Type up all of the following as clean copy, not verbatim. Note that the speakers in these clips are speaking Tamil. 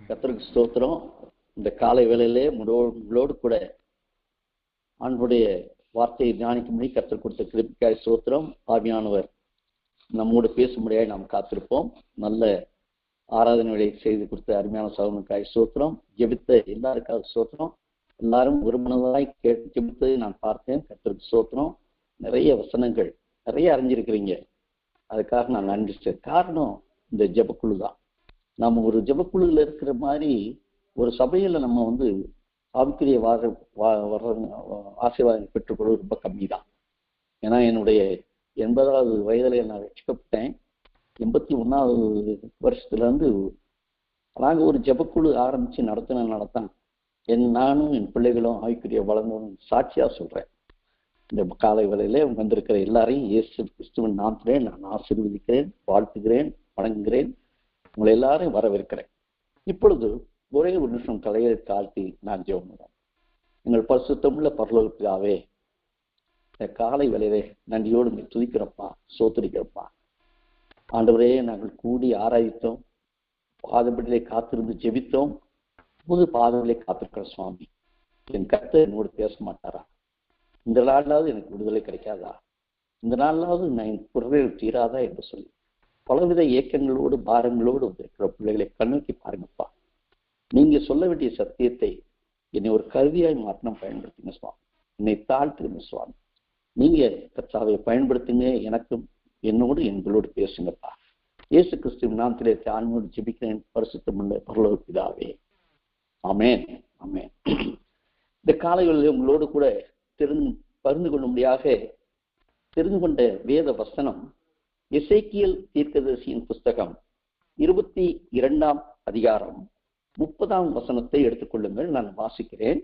கர்த்தருக்கு ஸ்தோத்திரம். இந்த காலை வேளையிலே உங்களோடு கூட ஆண்டுடைய வார்த்தையை தியானிக்கும்படி கர்த்தர் கொடுத்த கிருபைக்காய் ஸ்தோத்திரம். ஆவியானவர் நம்மோடு பேசும்படியாய் நாம் காத்திருப்போம். நல்ல ஆராதனை வேலையை செய்து கொடுத்த அருமையான சகோதரனுக்காய் ஸ்தோத்திரம். ஜெபித்த எல்லாருக்காக ஸ்தோத்திரம். எல்லாரும் ஒருமனதாய் கேட்டு ஜெபித்ததை நான் பார்த்தேன். கர்த்தருக்கு ஸ்தோத்திரம். நிறைய வசனங்கள் நிறைய அறிஞ்சிருக்கிறீங்க. அதுக்காக நான் நன்றி. காரணம் இந்த ஜெபக்குழு தான். நம்ம ஒரு ஜெபக்குழுல இருக்கிற மாதிரி ஒரு சபையில நம்ம ஆவிக்குரிய ஆசீர்வாதம் பெற்றுக்கொள்ள ரொம்ப கம்மி தான். ஏன்னா என்னுடைய 80வது வயதுல நான் ரட்சிக்கப்பட்டேன். 81வது வருஷத்துல இருந்து நாங்கள் ஒரு ஜெபக்குழு ஆரம்பிச்சு நடத்தான் நானும் என் பிள்ளைகளும் ஆவிக்குரிய வளர்ந்தோம் சாட்சியா சொல்றேன். இந்த காலை வேளையில வந்திருக்கிற எல்லாரையும் இயேசு கிறிஸ்துவின் நாமத்திலே நான் ஆசீர்வதிக்கிறேன், வாழ்த்துகிறேன், வணங்குகிறேன். உங்களை எல்லாரையும் வரவேற்கிறேன். இப்பொழுது ஒரே ஒரு நிமிஷம் தலையை தாழ்த்தி நான் ஜெபம் பண்ணுவேன். எங்கள் பரிசுத்தமுள்ள பரலோக பிதாவே, இந்த காலை வேளையிலே நன்றியோடு நீ துதிக்கிறப்பா, சோத்தரிக்கிறப்பா. ஆண்டவரே, நாங்கள் கூடி ஆராய்த்தோம், பாதப்படியிலே காத்திருந்து ஜெபித்தோம், புது பாதங்களே காத்திருக்கிற சுவாமி. என் கர்த்தர் என்னோடு பேச மாட்டாரா? இந்த நாளாவது எனக்கு விடுதலை கிடைக்காதா? இந்த நாளாவது நான் என் குறைகள் தீராதா என்று சொல்லி பலவித இயக்கங்களோடு பாரங்களோடு இருக்கிற பிள்ளைகளை கண்ணோக்கி பாருங்கப்பா. நீங்க சொல்ல வேண்டிய சத்தியத்தை என்னை ஒரு கருவியாய் மாத்திரம் பயன்படுத்துங்க சுவாமி. என்னை தாழ்த்துங்க சுவாமி. நீங்க கர்த்தாவை பயன்படுத்துங்க. எனக்கும் என்னோடு எங்களோடு பேசுங்கப்பா. இயேசு கிறிஸ்துவின் நாமத்திலே தாழ்மையோடு ஜெபிக்கிறேன் பரிசுத்தமுள்ள பரலோக பிதாவே. ஆமென், ஆமென். இந்த காலைகளில் உங்களோடு கூட பகிர்ந்து கொள்ளும்படியாக தெரிந்து கொண்ட வேத வசனம் எசேக்கியேல் தீர்க்கதரிசியின் புஸ்தகம் 22ஆம் அதிகாரம் 30ஆம் வசனத்தை எடுத்துக்கொள்ளுங்கள். நான் வாசிக்கிறேன்.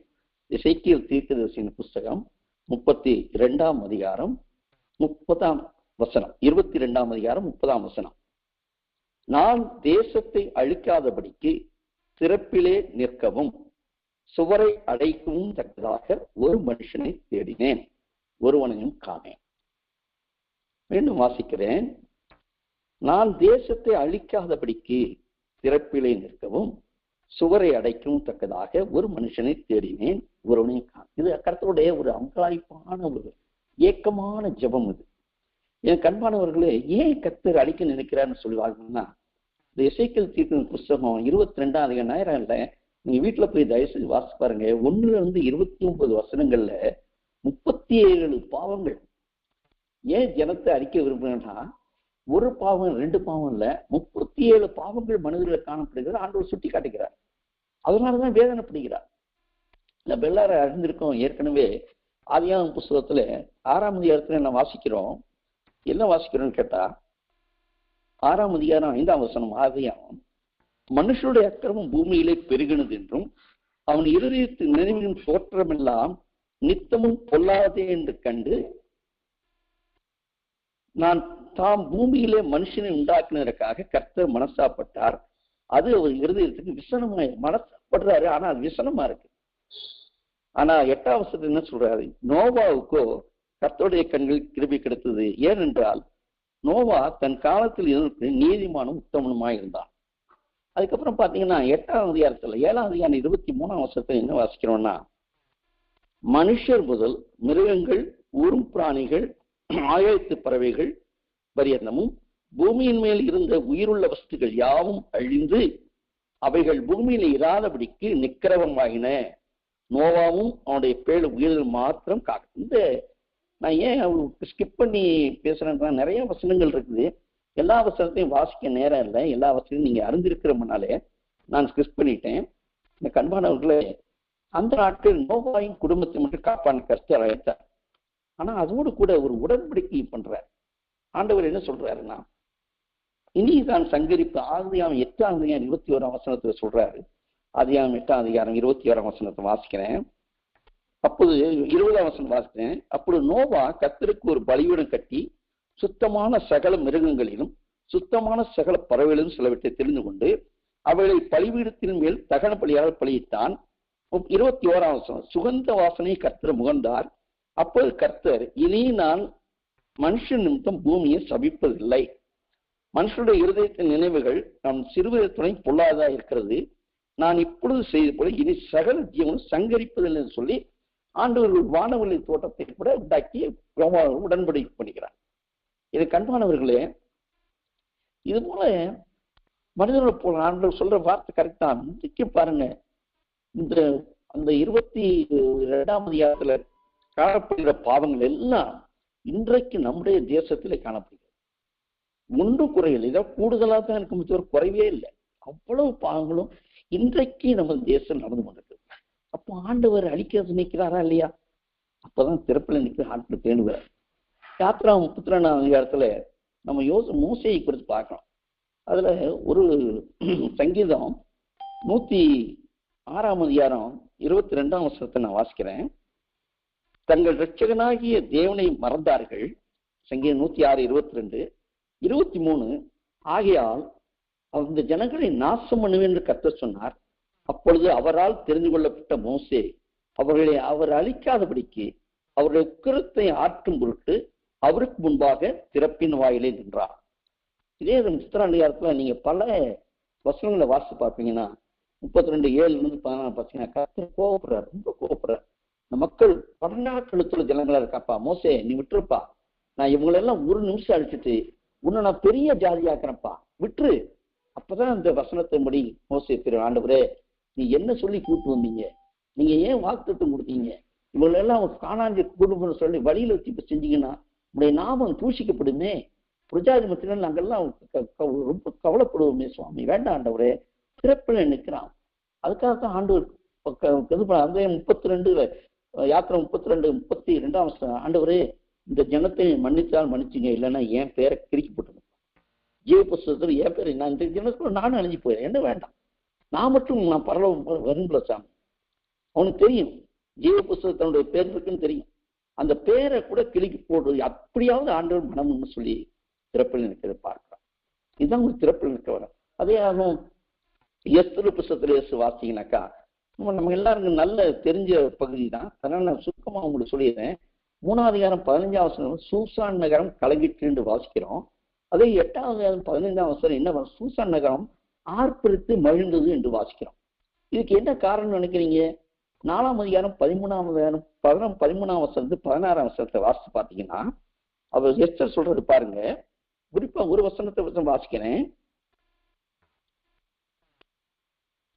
எசேக்கியேல் தீர்க்கதரிசியின் புஸ்தகம் 32ஆம் அதிகாரம் 30ஆம் வசனம். 22ஆம் அதிகாரம் 30ஆம் வசனம். நான் தேசத்தை அழிக்காதபடிக்கு திறப்பிலே நிற்கவும் சுவரை அடைக்கவும் தக்கதாக ஒரு மனுஷனை தேடினேன், ஒருவனையும் காணேன். மீண்டும் வாசிக்கிறேன். நான் தேசத்தை அழிக்காதபடிக்கு திறப்பிலே நிற்கவும் சுவரை அடைக்கவும் தக்கதாக ஒரு மனுஷனை தேடினேன், ஒருவனையும் காணேன். இது கர்த்தருடைய ஒரு அங்கலாய்ப்பான ஒரு ஏக்கமான ஜெபம். இது என் கண்பானவர்களே, ஏன் கர்த்தர் அழிக்க நினைக்கிறான்னு சொல்லுவாங்கன்னா, இந்த எசேக்கியேல் தீர்க்கதரிசியின் புஸ்தகம் 22ஆம் அதிகாரம் நேரம் இல்லை, நீங்க வீட்டுல போய் தயவுசெய்து வாசி பாருங்க. 1-29 வசனங்கள்ல 37 பாவங்கள். ஏன் ஜனத்தை அழிக்க விரும்புகிறேன்னா, ஒரு பாவம் 2 பாவம் இல்ல, 37 பாவங்கள் மனிதர்களை காணப்படுகிறது. ஆண்டவர் சுட்டி காட்டுகிறார். அதனாலதான் வேதனைப்படுகிறார். நம்ம எல்லாரும் அறிந்திருக்கோம். ஏற்கனவே ஆதியாகமம் புஸ்தகத்துல 6ஆம் அதிகாரத்துல என்ன வாசிக்கிறோம்? என்ன வாசிக்கிறோம்னு கேட்டா, 6ஆம் அதிகாரம் 5ஆம் வசனம். ஆதியாகமம், மனுஷனுடைய அக்கிரமம் பூமியிலே பெருகினது என்றும் அவன் இருதயத்தின் நினைவின் தோற்றமெல்லாம் நித்தமும் பொல்லாதே என்று கண்டு நான் தாம் பூமியிலே மனுஷனை உண்டாக்கினதற்காக கர்த்தர் மனசாப்பட்டார். அது அவர் இருதயத்துக்கு விசனமா மனசாப்படுறாரு. ஆனா அது விசனமா இருக்கு. ஆனா 8ஆம் வசனத்துல என்ன சொல்றாரு? நோவாவுக்கோ கர்த்தருடைய கண்களில் கிருபை கிடைத்தது. ஏனென்றால் நோவா தன் காலத்தில் இருந்து நீதிமானும் உத்தமனுமாய் இருந்தான். அதுக்கப்புறம் பாத்தீங்கன்னா 8ஆம் அதிகாரத்துல 7ஆம் அதிகாரம் 23ஆம் வசனத்துல என்ன வாசிக்கிறோம்னா, மனுஷர் முதல் மிருகங்கள், ஊரும் பிராணிகள், ஆகாயத்து பறவைகள் பரியந்தமும் பூமியின் மேல் இருந்த உயிருள்ள வஸ்துகள் யாவும் அழிந்து அவைகள் பூமியில இராதபடிக்கு நிக்கிரவமாகின. நோவாவும் அவனுடைய பேரு உயிர்கள் மாத்திரம் காக்கும். இந்த நான் ஏன் ஸ்கிப் பண்ணி பேசுறேன்னா, நிறைய வசனங்கள் இருக்குது. எல்லா வசனத்தையும் வாசிக்க நேரம் இல்லை. எல்லா வசனத்தையும் நீங்க அறிந்திருக்கிறோம்னாலே நான் ஸ்கிப் பண்ணிட்டேன். இந்த கண்பானவர்களே, அந்த நாட்கள் நோவாவின் குடும்பத்தை மட்டும் காப்பான கர்த்தர் அழைத்தார். ஆனா அதோடு கூட ஒரு உடன்படிக்கை பண்றார். ஆண்டவர் என்ன சொல்றாருன்னா, இனி தான் சங்கரிப்பு. ஆதியாகமம் 8ஆம் அதிகாரம் 21ஆம் வசனத்துல சொல்றாரு. ஆதியாகமம் 8ஆம் அதிகாரம் 21ஆம் வசனத்தை வாசிக்கிறேன். அப்போது 20ஆம் வசனம் வாசிக்கிறேன். அப்போது நோவா கர்த்தருக்கு ஒரு பலிபீடம் கட்டி சுத்தமான சகல மிருகங்களிலும் சுத்தமான சகல பறவைகளிலும் சிலவற்றை தெரிந்து கொண்டு அவைகளை பலிபீடத்தின் மேல் தகன பலியாக பலியிட்டான். 21ஆம் வசனம். சுகந்த வாசனை கர்த்தர் முகந்தார். அப்போது கர்த்தர், இனி நான் மனுஷன் நிமித்தம் பூமியை சபிப்பதில்லை. மனுஷனுடைய இருதயத்தின் நினைவுகள் நம் சிறுவயத்துடன் பொல்லாதா இருக்கிறது. நான் இப்பொழுது செய்த போல இனி சகல ஜீவனும் சங்கரிப்பதில்லை என்று சொல்லி ஆண்டவர்கள் வானவெளி தோட்டத்தை கூட உண்டாக்கி உடன்படிக்கை பண்ணிக்கிறார். இது கண்பானவர்களே, இது போல மனிதர்களை போல ஆண்டவர் சொல்ற வார்த்தை கரெக்ட் தான். இன்றைக்கு பாருங்க, இந்த அந்த 22ஆம் அதிகாரத்துல காணப்படுகிற பாவங்கள் எல்லாம் இன்றைக்கு நம்முடைய தேசத்திலே காணப்படுகிறது. ஒன்றும் குறையில், இதை கூடுதலாக தான் இருக்கும், குறைவே இல்லை. அவ்வளவு பாவங்களும் இன்றைக்கு நம்ம தேசம் நடந்து கொண்டிருக்கு. அப்போ ஆண்டவர் அழிக்கிறது நிற்கிறாரா இல்லையா? அப்பதான் திறப்பில் நிற்கிற ஆண்டவர் தேடுகிறார். யாத்ரா 32ஆம் அதிகாரத்துல நம்ம மோசையை குறித்து பார்க்கணும். அதுல ஒரு சங்கீதம் 106ஆம் அதிகாரம் 22ஆம் வசனத்தை நான் வாசிக்கிறேன். தங்கள் இரட்சகனாகிய தேவனை மறந்தார்கள். சங்கீதம் 106, 22, 23. ஆகையால் அந்த ஜனங்களை நாசம் பண்ணுவேன் என்று கர்த்தர் சொன்னார். அப்பொழுது அவரால் தெரிந்து கொள்ளப்பட்ட மோசே அவர்களை அவர் அழிக்காதபடிக்கு அவருடைய உக்கிரத்தை ஆற்றும் பொருட்டு அவருக்கு முன்பாக திறப்பின் வாயிலே நின்றார். இதே 32ஆம் அதிகாரத்துல நீங்க பல வசனங்களை வாசித்து பார்ப்பீங்கன்னா 32:7-14 பார்த்தீங்கன்னா கர்த்தர் கோபப்படுறார், ரொம்ப கோபப்படுறார். இந்த மக்கள் படங்காக்கழுத்துல ஜனங்களா இருக்காப்பா, மோசே நீ விட்டுருப்பா, நான் இவங்களெல்லாம் ஒரு நிமிஷம் அழிச்சிட்டு உன்னை நான் பெரிய ஜாதியாக்குறேன்ப்பா, விட்டுரு. அப்பதான் இந்த வசனத்தின்படி மோசே திரு ஆண்டவரே நீ என்ன சொல்லி கூட்டு வந்தீங்க, நீங்க ஏன் வாக்குத்தத்தம் கொடுத்தீங்க, இவங்களெல்லாம் காணாஞ்சி குடும்பம்னு சொல்லி வழியில வச்சு இப்ப செஞ்சீங்கன்னா உடைய நாமம் தூஷிக்கப்படுமே, பிரஜாதி மத்தியில் நாங்கெல்லாம் ரொம்ப கவலைப்படுவோமே சுவாமி, வேண்டாம் ஆண்டவரே, திறப்பில் நிற்கிறான். அதுக்காகத்தான் ஆண்டவர் 32 யாத்திரை 32:32 ஆண்டவரே இந்த ஜனத்தை மன்னித்தால் மன்னிச்சுங்க, இல்லைன்னா என் பேரை கிறுக்கி போட்டுருங்க, ஜீவ புஸ்தகத்துல என் பேரை நான் இந்த ஜனத்துக்குள்ள நானும் அழிஞ்சு போயிடுறேன், என்ன வேண்டாம், நான் மட்டும் நான் பரலோகம் வரும்பல சாமி. அவனுக்கு தெரியும் ஜீவ புஸ்தகத்தினுடைய பேர் இருக்குன்னு தெரியும், அந்த பேரை கூட கிறுக்கி போடுறது அப்படியாவது ஆண்டவர் மனம்னு சொல்லி திறப்பில் நிற்கிறத பார்க்கலாம். இதுதான் ஒரு திறப்பில் நிற்க வர. அதே ஆகும் எஸ்தர் புஸ்தகத்துல வாசிங்கனாக்கா நம்ம எல்லாருக்கும் நல்ல தெரிஞ்ச பகுதி தான், அதனால நான் சுருக்கமா உங்களுக்கு சொல்லிடுறேன். 3ஆம் அதிகாரம் 15ஆம் வசனம் சூசான் நகரம் கலங்கிட்டு என்று வாசிக்கிறோம். அதே 8ஆம் அதிகாரம் 15ஆம் வசனம் என்ன, சூசான் நகரம் ஆர்ப்பரித்து மகிழ்ந்தது என்று வாசிக்கிறோம். இதுக்கு என்ன காரணம் நினைக்கிறீங்க? 4ஆம் அதிகாரம் 13ஆம் வசனத்து 16ஆம் வசனத்தை வாசித்து பார்த்தீங்கன்னா அவர் எஸ்தர் சொல்றது பாருங்க. குறிப்பா ஒரு வசனத்தை வாசிக்கிறேன்.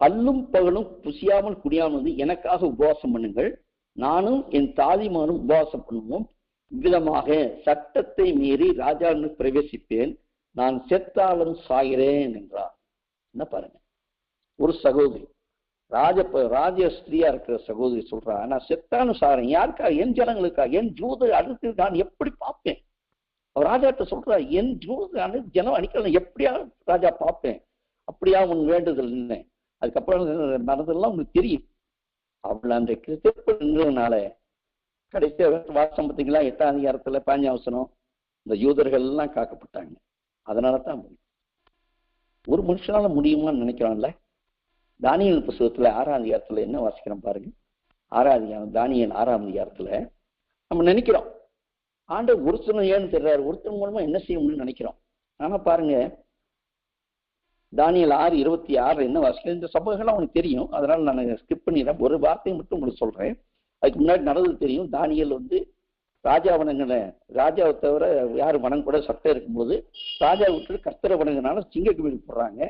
அல்லும் பகலும் புசியாமல் குடியாமல் எனக்காக உபவாசம் பண்ணுங்கள், நானும் என் தாதிமாரும் உபவாசம் பண்ணுவோம், இவ்விதமாக சட்டத்தை மீறி ராஜாவிற்கு பிரவேசிப்பேன், நான் செத்தாலும் சாகிறேன் என்றார். என்ன பாருங்க, ஒரு சகோதரி ராஜ ஸ்திரியா இருக்கிற சகோதரி சொல்றா, நான் செத்தாலும் சாகிறேன், யாருக்காக? என் ஜனங்களுக்காக, என் ஜூத அடுத்து நான் எப்படி பார்ப்பேன். அவர் ராஜாட்ட சொல்றா, என் ஜூத ஜனம் அடிக்கலாம் எப்படியா ராஜா பார்ப்பேன், அப்படியா உன் வேண்டுதல் என்ன? அதுக்கப்புறம் நடந்ததெல்லாம் உங்களுக்கு தெரியும். அவள் அந்த கிறிஸ்தவனால கடைசியா வாசம் பார்த்தீங்களா 8ஆம் அதிகாரத்துல 15ஆம் வசனம் இந்த யூதர்கள் எல்லாம் காக்கப்பட்டாங்க. அதனாலதான் ஒரு மனுஷனால முடியுமான்னு நினைக்கிறான்ல. தானியேல் புத்தகத்துல 6ஆம் அதிகாரத்துல என்ன வாசிக்கிறோம் பாருங்க. 6ஆம் அதிகாரம் தானியேல் 6ஆம் அதிகாரத்துல நம்ம நினைக்கிறோம் ஆண்டவர் ஒருத்தர் ஏன்னு தெரிறாரு, ஒருத்தர் மூலமா என்ன செய்ய முடியும்னு நினைக்கிறோம். ஆனா பாருங்க தானியேல் 6:26 என்ன வாசிக்கிறேன். இந்த சம்பவங்கள்லாம் அவனுக்கு தெரியும், அதனால நான் ஸ்கிப் பண்ணிடுறேன். ஒரு வார்த்தையை மட்டும் உங்களுக்கு சொல்றேன். அதுக்கு முன்னாடி நடந்தது தெரியும். தானியேல் ராஜா வணங்கின, ராஜாவை தவிர யாரும் வணங்க கூட சட்டம் இருக்கும்போது ராஜா விட்டு கர்த்தரை வணங்கினாலும் சிங்கக்கு வீடு போடுறாங்க.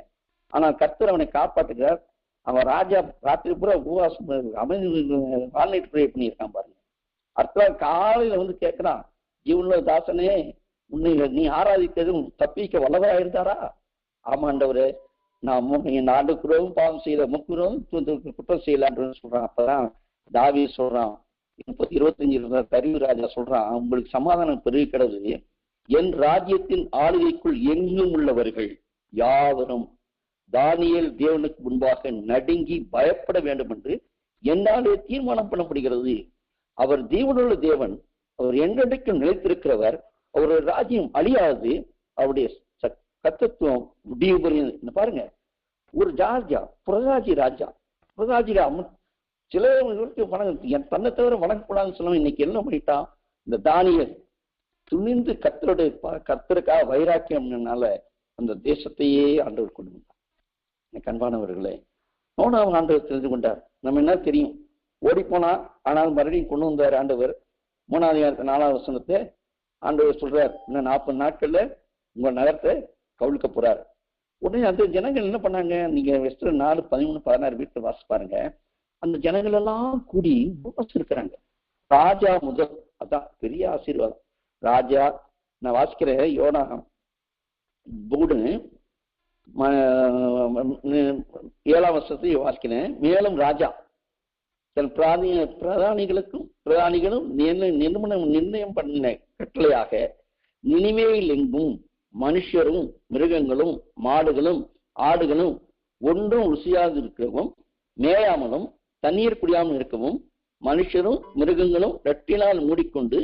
ஆனால் கர்த்தர் அவனை காப்பாற்றுகிறார். அவன் ராஜா ராத்திரி பூரா உபவாசம் அமைதி வால்நைட் ப்ரே பண்ணியிருக்கான் பாருங்க. அடுத்த காலையில கேட்கிறான், ஜீவனுள்ள தாசனே உன்னை நீ ஆராதித்தது தப்பிக்க வல்லவரா இருந்தாரா? ஆமாண்டவரே, நான் என் ஆண்டுக்குறவும் பாவம் செய்யல, முக்குறவும் குற்றம் செய்யலான்னு சொல்றான். அப்பதான் தாவீது சொல்றான் 25 தரிவு ராஜா சொல்றான், உங்களுக்கு சமாதானம் பெருகி கிடது, என் ராஜ்யத்தின் ஆளுகைக்குள் எங்கும் உள்ளவர்கள் யாவரும் தானியேல் தேவனுக்கு முன்பாக நடுங்கி பயப்பட வேண்டும் என்று என்னாலே தீர்மானம் பண்ணப்படுகிறது. அவர் ஜீவனுள்ள தேவன், அவர் என்றென்றைக்கும் நிலைத்திருக்கிறவர், அவருடைய ராஜ்யம் அழியாது, அவருடைய கர்த்தத்துவம் முடிவு புரியுது. பாருங்க, ஒரு ராஜா புரகாஜி ராஜா சில என் தன்னை தவிர வணங்கக்கூடாதுன்னு சொல்லுவோம். இன்னைக்கு என்ன பண்ணிட்டான் இந்த தானியேல், துணிந்து கர்த்தருக்காக வைராக்கியம்னால அந்த தேசத்தையே ஆண்டவர் கொண்டு வந்தார். அன்பானவர்களே, யோனாவை ஆண்டவர் தெரிந்து கொண்டார். நம்ம என்ன தெரியும், ஓடி போனா ஆனால் மறுபடியும் கொண்டு வந்தார் ஆண்டவர். 3 4 வசனத்தை ஆண்டவர் சொல்றார், இன்னும் 40 நாட்கள்ல உங்க நகரத்தை கவிழ்க்க போறார். உடனே அந்த ஜனங்கள் என்ன பண்ணாங்க, நீங்க வெஸ்டர் 4 13 16 வீட்டுல வாசி பாருங்க. அந்த ஜனங்கள் எல்லாம் கூடி இருக்கிறாங்க. ராஜா முதல், அதான் பெரிய ஆசீர்வாதம். ராஜா, நான் வாசிக்கிறேன் யோனா பூடு 7 வருஷத்தையும் வாசிக்கிறேன். மேலும் ராஜா தன் பிரதானிகளும் நிர்ணயம் பண்ணின கட்டளையாக நினிவேயில் எங்கும் மனுஷரும் மிருகங்களும் மாடுகளும் ஆடுகளும் ஒன்றும் ருசியாக இருக்கவும் மேயாமலும் தண்ணீர் குடியாமல் இருக்கவும் மனுஷரும் மிருகங்களும் ரெட்டினால் மூடிக்கொண்டு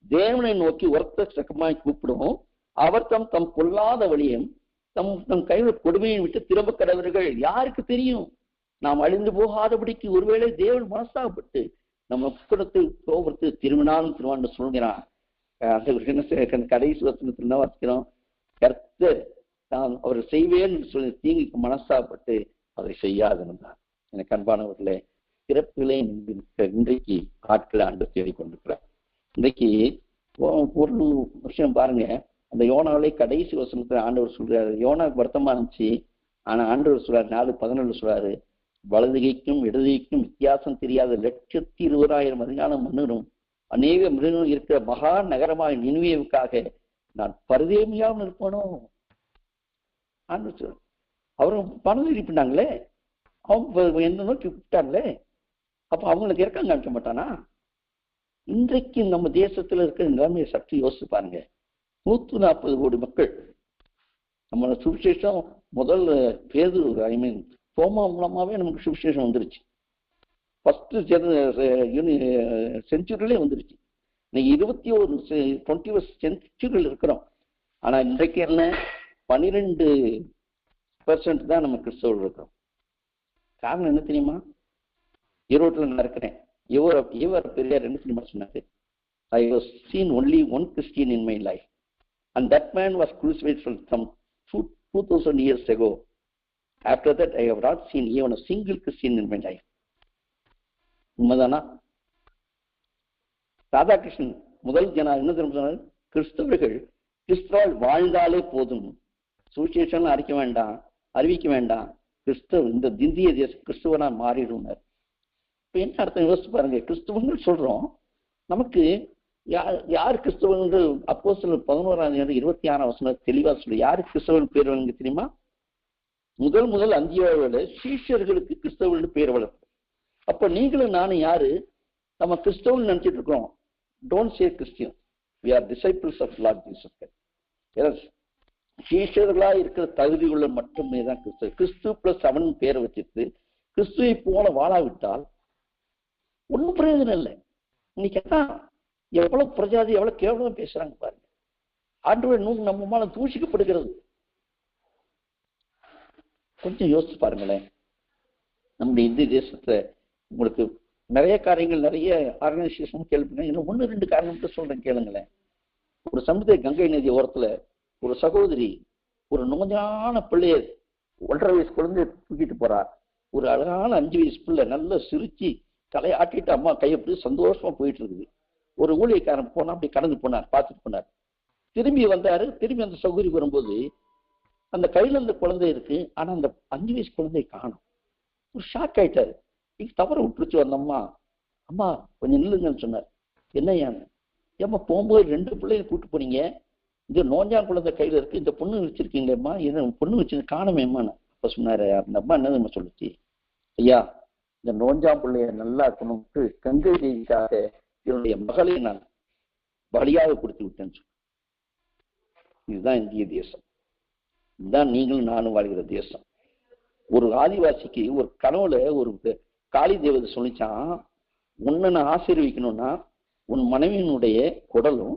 தேவனை நோக்கி உரத்த சக்கமாய் கூப்பிடுவோம். அவர் தம் பொல்லாத வழியும் தம் கையில் கொடுமையை விட்டு திரும்ப கடவர்கள். யாருக்கு தெரியும், நாம் அழிந்து போகாதபடிக்கு ஒருவேளை தேவன் மனசாகப்பட்டு நம்ம புத்தகத்தை கோபுரத்து திரும்பினாலும் திருவான்னு சொல்கிறான். அந்த கடைசி வசனத்துல தான் வாசிக்கிறோம், கர்த்தர் நான் அவர் செய்வேன்னு சொல்லி தீங்குக்கு மனசாகப்பட்டு அதை செய்யாதிருந்தார். எனக்கு அன்பானவர்களே, பிறப்பிலே இன்றைக்கு ஆட்களை ஆண்டு தேடி கொண்டிருக்கிறார். இன்றைக்கு ஒரு விஷயம் பாருங்க, அந்த யோனாவிலே கடைசி வசனத்துல ஆண்டவர் சொல்றாரு, யோனாவுக்கு வருத்தமா இருந்துச்சு. ஆனா ஆண்டவர் சொல்றாரு 4:17 சொல்றாரு, வலதுகைக்கும் இடதுகைக்கும் வித்தியாசம் தெரியாத 120,000 அதிகான மன்னரும் அநேக மிருகங்களும் இருக்கிற மகா நகரமாக நினிவேவுக்காக நான் பரிதேமியாமல் இருப்பானோ. ஆண்டவர் சொல்ற, அவரும் பணம் இருப்பினாங்களே, அவங்க எந்த நோக்கி விட்டாங்களே, அப்ப அவங்களுக்கு இறக்கம் காமிக்க மாட்டானா? இன்றைக்கு நம்ம தேசத்துல இருக்கிற நிலைமையை சற்று யோசிச்சு பாருங்க. 140 கோடி மக்கள். நம்ம சுவிசேஷம் முதல் பேதுரு தோமா மூலமாவே நமக்கு சுவிசேஷம் வந்துருச்சு. ஃபர்ஸ்ட் செஞ்சுரியிலே வந்துருச்சு. இன்னைக்கு 21 செஞ்சுரியில் இருக்கிறோம். ஆனா இன்றைக்கு என்ன 12% தான் நம்ம கிறிஸ்தவர்கள் இருக்கிறோம். காரணம் என்ன தெரியுமா? ஈரோட்டில் நான் இருக்கிறேன். இவர் பெரியார் என்ன தெரியுமா சொன்னாரு, I was seen only one Christian in my life. And that man was crucified from 2000 years ago. After that, I have not seen even a single Christian in my life. உண்மைதானா? ராதாகிருஷ்ணன் முதல் ஜனா என்ன தெரியுமா சொன்னார், கிறிஸ்தவர்கள் கிறிஸ்தவால் வாழ்ந்தாலே போதும், சுவிசேஷம் அறிவிக்க வேண்டாம், இந்த இந்திய தேச கிறிஸ்துவனா மாறிடுவார். இப்ப என்ன அர்த்தம் யோசிச்சு பாருங்க. கிறிஸ்துவங்கள் சொல்றோம், நமக்கு யார் கிறிஸ்தவர்கள் அப்போஸ்தலர் 11:26 தெளிவா சொல்லு. யாரு கிறிஸ்தவன் பேர் வழங்க தெரியுமா? முதல் அந்தியோட சீஷர்களுக்கு கிறிஸ்தவர்கள் பேர் வளர்ப்பு. அப்ப நீங்களும் நானும் யாரு? நம்ம கிறிஸ்தவன் நினைச்சிட்டு இருக்கோம். Don't say Christian, we are disciples of Lord Jesus Christ. சீஷர்களா இருக்கிற தகுதிகளை மட்டுமே தான் கிறிஸ்துவ. கிறிஸ்து பிளஸ் அவன் பேரை வச்சிருக்கு. கிறிஸ்துவை போல வாழாவிட்டால் ஒன்றும் பிரயோஜனம் இல்லை. இன்னைக்கு தான் எவ்வளவு பிரஜாதி எவ்வளவு கேவலம் பேசுறாங்க பாருங்க. ஆண்டவர் நம்ம மேல தூஷிக்கப்படுகிறது. கொஞ்சம் யோசிச்சு பாருங்களேன். நம்முடைய இந்திய தேசத்துல உங்களுக்கு நிறைய காரியங்கள், நிறைய ஆர்கனைசேஷன் கேள்வி, இன்னும் 1-2 காரணம் மட்டும் சொல்றேன் கேளுங்களேன். ஒரு சமுதாய கங்கை நதி ஓரத்துல ஒரு சகோதரி ஒரு நோஞ்சான பிள்ளைய 1.5 வயசு குழந்தைய தூக்கிட்டு போறா. ஒரு அழகான 5 வயசு பிள்ளை நல்லா சிரிச்சு தலையாட்டிட்டு அம்மா கையை பிடிச்சி சந்தோஷமா போயிட்டு இருக்குது. ஒரு ஊழியக்காரன் போனா அப்படி கடந்து போனார், பார்த்துட்டு போனார். திரும்பி வந்தாரு. திரும்பி அந்த சகோதரி வரும்போது அந்த கையில அந்த குழந்தை இருக்கு, ஆனா அந்த 5 வயசு குழந்தைய காணும். ஒரு ஷாக் ஆயிட்டாரு. தவற விட்டுருச்சு அந்த அம்மா. அம்மா கொஞ்சம் நில்லுங்கன்னு சொன்னார். என்னையான்னு, ஏம்மா போகும்போது 2 பிள்ளைய கூட்டு போனீங்க, இந்த நோஞ்சா குழந்தை கையில இருக்கு, இந்த பொண்ணு வச்சிருக்கீங்களேம்மா, என்ன பொண்ணு வச்சு காணமேம்மான்னு. அப்ப சொன்னாரு அந்த அம்மா, என்ன சொல்லுச்சு, ஐயா இந்த நோஞ்சாம் பிள்ளைய நல்லா இருக்கணும்ட்டு கங்கை தேவிக்காக என்னுடைய மகளை நான் பலியாக கொடுத்து விட்டேன்னு சொல்லு. இதுதான் இந்திய தேசம். இதுதான் நீங்களும் நானும் வாழ்கிற தேசம். ஒரு ஆதிவாசிக்கு ஒரு கனவுல ஒரு காளி தேவதை சொல்லிச்சான், உன்னை நான் ஆசீர்விக்கணும்னா உன் மனைவியினுடைய குடலும்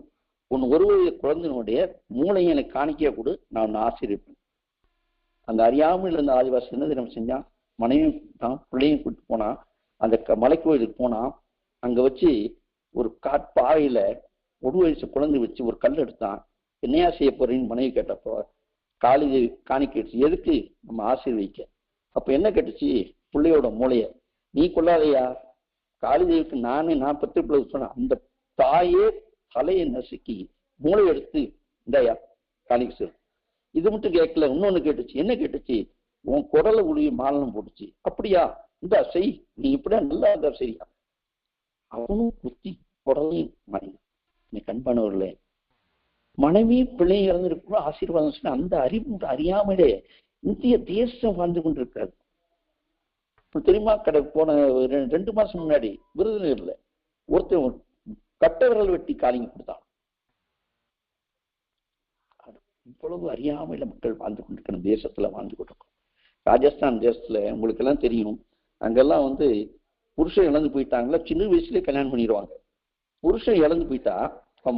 உன் ஒருவருடைய குழந்தையினுடைய மூளையும் எனக்கு காணிக்கையா கொடு, நான் உன்னை ஆசீர்விப்பேன். அந்த அறியாமல் இருந்த ஆதிவாசி என்ன நம்ம செஞ்சான், மனைவியும் தான் பிள்ளையும் கூட்டு போனா அந்த மலைக்கோயிலுக்கு போனா, அங்க வச்சு ஒரு பாறையில 1 வயசு குழந்தை வச்சு ஒரு கல் எடுத்தான். என்னையா செய்ய போறீன்னு மனைவி கேட்டப்போ காளி காணிக்கை எதுக்கு நம்ம ஆசீர்விக்க. அப்ப என்ன கேட்டுச்சு, பிள்ளையோட மூளைய. நீ கொள்ளாதையா, காளிதேவிக்கு நான் பத்து பிள்ளை சொன்னேன். அந்த தாயே தலையை நசுக்கி மூளை எடுத்து இந்தாயா காளிக்கு சொல்லு. இது மட்டும் கேட்கல, இன்னொன்னு கேட்டுச்சு. என்ன கேட்டுச்சு? உன் குடலை உடைய மாலனம் போட்டுச்சு. அப்படியா, இந்தா செய், நீ இப்படியா நல்லா இருந்தா சரியா. அவனும் குத்தி குடலையும் மனைவி. நீ கண்பானவர்களே, மனைவி பிள்ளை இறந்திருக்கும் ஆசீர்வாதம் சொன்ன அந்த அறிவு அறியாமலே இந்திய தேசம் வாழ்ந்து கொண்டிருக்காது. தெரியுமா? போன 2 மாசம் முன்னாடி விருதுநகர்ல ஒருத்தர் கட்டவர்கள் வெட்டி காலிங்க கொடுத்தான். இவ்வளவு அறியாமையில மக்கள் வாழ்ந்து கொண்டிருக்கிற தேசத்துல வாழ்ந்து கொண்டிருக்கோம். ராஜஸ்தான் தேசத்துல உங்களுக்கு எல்லாம் தெரியும், அங்கெல்லாம் புருஷன் இழந்து போயிட்டாங்களா, சின்ன வயசுலயே கல்யாணம் பண்ணிடுவாங்க. புருஷன் இழந்து போயிட்டா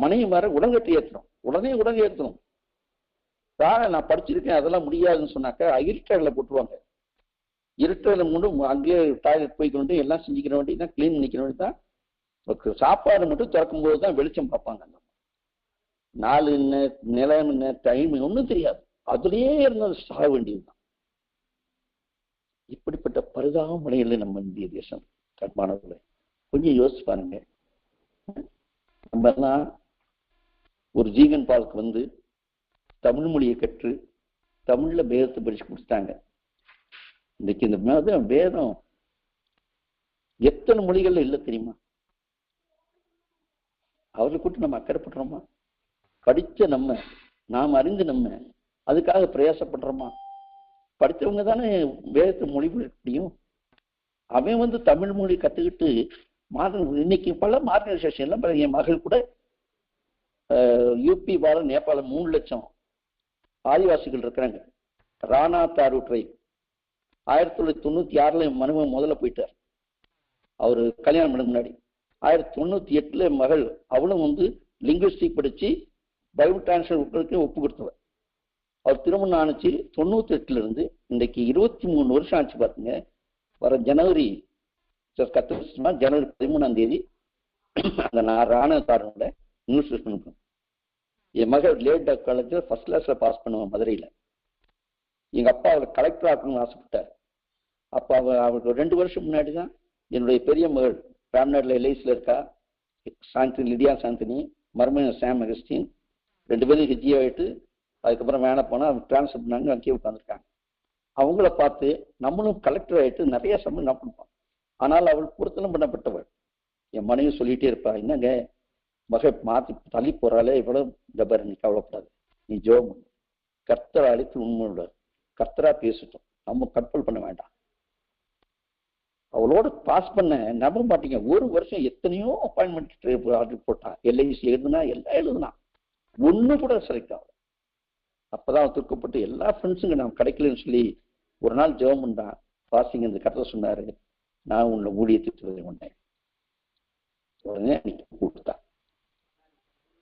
மனைவி வர உடன்கட்டி ஏற்றணும், உடனே உடனே ஏற்றணும். நான் படிச்சிருக்கேன் அதெல்லாம் முடியாதுன்னு சொன்னாக்கா இருட்டறையில போட்டுருவாங்க. இருட்டறையில மட்டும் அங்கேயே டாய்லெட் போய்க்கொண்டு எல்லாம் செஞ்சுக்கிற வேண்டி தான், கிளீன் பண்ணிக்கிற வேண்டி தான். சாப்பாடு மட்டும் திறக்கும் போது தான் வெளிச்சம் பார்ப்பாங்க. நாலு என்ன, நிலம் என்ன, டைம் ஒன்றும் தெரியாது. அதுலயே இருந்தது சாக வேண்டியதுதான். இப்படிப்பட்ட பரிதாப முறையில நம்ம இந்திய தேசம் கண்பானவர்களை கொஞ்சம் யோசிச்சு பாருங்க. நம்ம எல்லாம் ஒரு ஜீவன் பாலுக்கு தமிழ் மொழியை கற்று தமிழ்ல வேதத்தை படிச்சு கொடுத்தாங்க. இன்னைக்கு இந்த வேதம் எத்தனை மொழிகள்ல இல்லை தெரியுமா? அவர்களை கூட்டு நம்ம அக்கறைப்படுறோமா? படிச்ச நாம் அறிந்து அதுக்காக பிரயாசப்படுறோமா? படித்தவங்க தானே வேதத்தை மொழிபெயர்க்க முடியும். அவன் தமிழ் மொழி கத்துக்கிட்டு இன்னைக்கு பல மார்கனைசேஷன் எல்லாம். என் மகள் கூட யூபி, பாரத், நேபாளம் 3 லட்சம் ஆதிவாசிகள் இருக்கிறாங்க. ராணா தாரு ட்ரைப் 1996 என் மனுவன் முதல்ல போயிட்டார். அவரு கல்யாணம் பண்ண முன்னாடி 1998 மகள் அவளும் லிங்குவிஸ்டிக் படிச்சு பைபிள் டிரான்ஸ்லேஷன் ஒப்பு கொடுத்தவர். அவர் திருமணம் ஆணுச்சு 98 இருந்து இன்றைக்கு 23 வருஷம் ஆச்சு பாருங்க. வர ஜனவரி 13ஆம் தேதி அந்த ராணா தாரோட நியூஸ் பண்ணுறோம். என் மகள் லேட் காலேஜில் ஃபர்ஸ்ட் கிளாஸ்ல பாஸ் பண்ணுவேன் மதுரையில். எங்க அப்பா அவளை கலெக்டர் ஆக்கணும்னு ஆசைப்பட்டார். அப்போ அவருக்கு 2 வருஷம் முன்னாடி தான் என்னுடைய பெரிய மகள் ராம்நாட்டில் எல்ஐசியில் இருக்கா, சாந்தினி, லிடியா சாந்தினி, மருமகன் சாம் அகஸ்டின், 2 பேரும் ஹிஜி ஆகிட்டு அதுக்கப்புறம் வேணா போனால் அவங்க டிரான்ஸ்ஃபர் பண்ணாங்க, அங்கேயே உட்காந்துருக்காங்க. அவங்கள பார்த்து நம்மளும் கலெக்டர் ஆகிட்டு நிறைய சம்பளம் என்ன பண்ணுவோம். ஆனால் அவள் பொருத்தனம் பண்ணப்பட்டவள். என் மனைவி சொல்லிகிட்டே இருப்பா, என்னங்க மகை மாற்றி தள்ளி போறாளே இவ்வளவு ஜபர், நீ கவலைப்படாது, நீ ஜோம் கர்த்தரை அழைத்து உண்மையோட கர்த்தரா பேசிட்டோம், நம்ம கண்ட்ரோல் பண்ண வேண்டாம். அவளோட பாஸ் பண்ண நம்ப மாட்டீங்க, 1 வருஷம் எத்தனையோ அப்பாயின்மெண்ட் ஆர்டர் போட்டான். எல்ஐசி எழுதுனா எல்லாம் எழுதுனா, ஒண்ணு கூட செலக்ட் ஆகும். அப்பதான் தூக்கப்பட்டு எல்லா ஃப்ரெண்ட்ஸுங்க நான் கிடைக்கலன்னு சொல்லி ஒரு நாள் ஜெபம் பண்ணான். பாசிங்க இந்த கருத்தை சொன்னாரு, நான் உன்னை ஊழியத்துக்கு கொண்டேன். உடனே அன்னைக்கு கூப்பிட்டான்.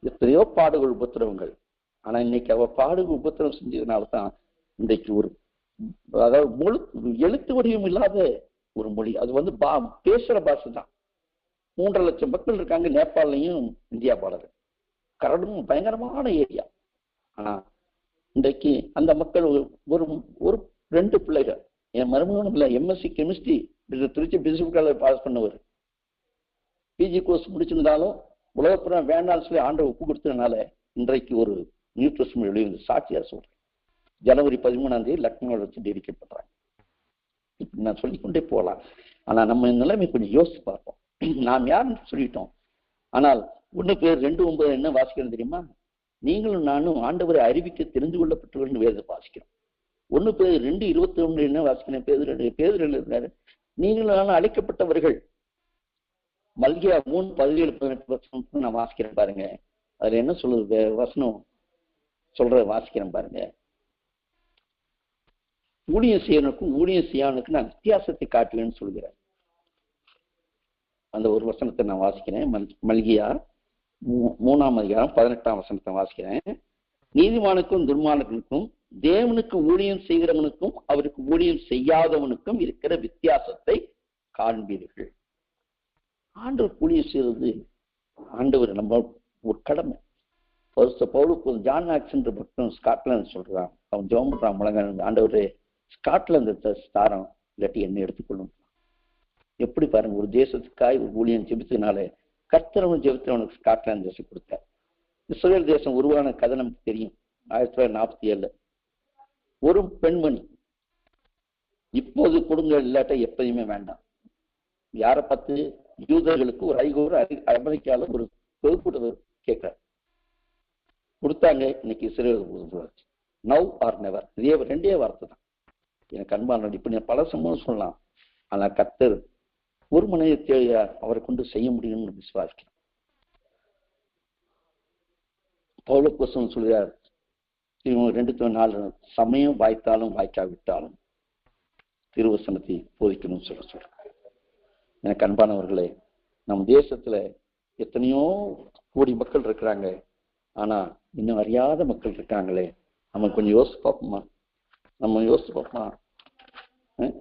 எத்தனையோ பாடுகள் உபத்திரவங்கள். ஆனா இன்னைக்கு அவ பாடுகள் உபத்திரவம் செஞ்சதுனால்தான் இன்றைக்கு அதாவது எழுத்து வடிவம் இல்லாத ஒரு மொழி. அது பேசுற பாஷை தான். 3.5 லட்சம் மக்கள் இருக்காங்க நேபாளையும் இந்தியா பாடல். கரடும் பயங்கரமான ஏரியா. ஆனா இன்றைக்கு அந்த மக்கள் ஒரு 2 பிள்ளைகள். என் மருமகனும் இல்லை, எம்எஸ்சி கெமிஸ்ட்ரி திருச்சி பிசிபிள் காலேஜ் பாஸ் பண்ணவர். பிஜி கோர்ஸ் முடிச்சிருந்தாலும் உலகப்புறம் வேண்டாம்னு சொல்லி ஆண்டவர் ஒப்பு கொடுத்ததுனால இன்றைக்கு ஒரு நியூ டெஸ்ட்மென்ட் வெளியே சாட்சியா சொல்றேன். ஜனவரி 13ஆம் தேதி லக்னோவில் வச்சு டெடிகேட் பண்றாங்க. இப்படி நான் சொல்லிக்கொண்டே போகலாம். ஆனா நம்ம நிலைமை கொஞ்சம் யோசிச்சு பார்ப்போம். நாம் யாருன்னு சொல்லிட்டோம். ஆனால் 1 பேர் 2:9 என்ன வாசிக்கிறோம் தெரியுமா? நீங்களும் நானும் ஆண்டவரை அறிவிக்க தெரிந்து கொள்ளப்பட்டவர்கள் வேதத்தை வாசிக்கிறோம். 1 பேர் 2:21 என்ன வாசிக்கிறேன்? பேதுரு இருக்காரு, நீங்களும் நானும் அழைக்கப்பட்டவர்கள். மல்கியா 3:17-18 நான் வாசிக்கிறேன் பாருங்க. அதுல என்ன சொல்லுது வசனம் வாசிக்கிறேன் பாருங்க. ஊழியம் செய்யணுக்கும் ஊழியம் செய்யானுக்கும் நான் வித்தியாசத்தை காட்டுவேன்னு சொல்கிறார். அந்த ஒரு வசனத்தை நான் வாசிக்கிறேன். மல்கியா 3ஆம் அதிகாரம் 18ஆம் வசனத்தை வாசிக்கிறேன். நீதிமானுக்கும் துன்மானுக்கும் தேவனுக்கு ஊழியம் செய்கிறவனுக்கும் அவருக்கு ஊழியம் செய்யாதவனுக்கும் இருக்கிற வித்தியாசத்தை காண்பீர்கள். ஆண்டவர் ஊழியம் செய்யறது ஆண்டவர் நம்ம ஒரு கடமை. பவுலுக்கு ஜான் ஆக்சன் பக்தன் ஸ்காட்லாந்து சொல்றான். அவன் ஜெபம் பண்றான் முழங்க, ஆண்டவரே ஸ்காட்லாந்து தாரம் இல்லாட்டி என்ன எடுத்துக்கொள்ளும். எப்படி பாருங்க, ஒரு தேசத்துக்காய் ஒரு ஊழியன் ஜெபித்ததுனால கர்த்தரவன் ஜெபித்தவனுக்கு ஸ்காட்லாந்து தேசம் கொடுத்தார். இஸ்ரேல் தேசம் உருவான கதை நமக்கு தெரியும். 1947 ஒரு பெண்மணி, இப்போது கொடுங்க இல்லாட்ட எப்பயுமே வேண்டாம். யாரை பார்த்து? யூதர்களுக்கு ஒரு ஐகோர் அமெரிக்கால ஒரு பொதுக்கூட்ட கேட்கிறார். கொடுத்தாங்க. இன்னைக்கு இஸ்ரேல் உருவாச்சு. Now are never. இதே ரெண்டே வார்த்தை தான். எனக்கு அன்பான இப்ப நீ பல சம்பவம் சொல்லலாம். ஆனா கர்த்தர் ஒரு மனித தேவையா அவரை கொண்டு செய்ய முடியும்னு விசுவாசிக்கிறேன். பவுலப்போஸ்தலன் சொல்கிறார் 2:4, சமயம் வாய்த்தாலும் வாய்க்காவிட்டாலும் திருவசனத்தை போதிக்கணும்னு சொல்ற. எனக்கு அன்பானவர்களே, நம் தேசத்துல எத்தனையோ கோடி மக்கள் இருக்கிறாங்க. ஆனா இன்னும் அறியாத மக்கள் இருக்காங்களே. நம்ம கொஞ்சம் யோசிச்சு பார்ப்போமா?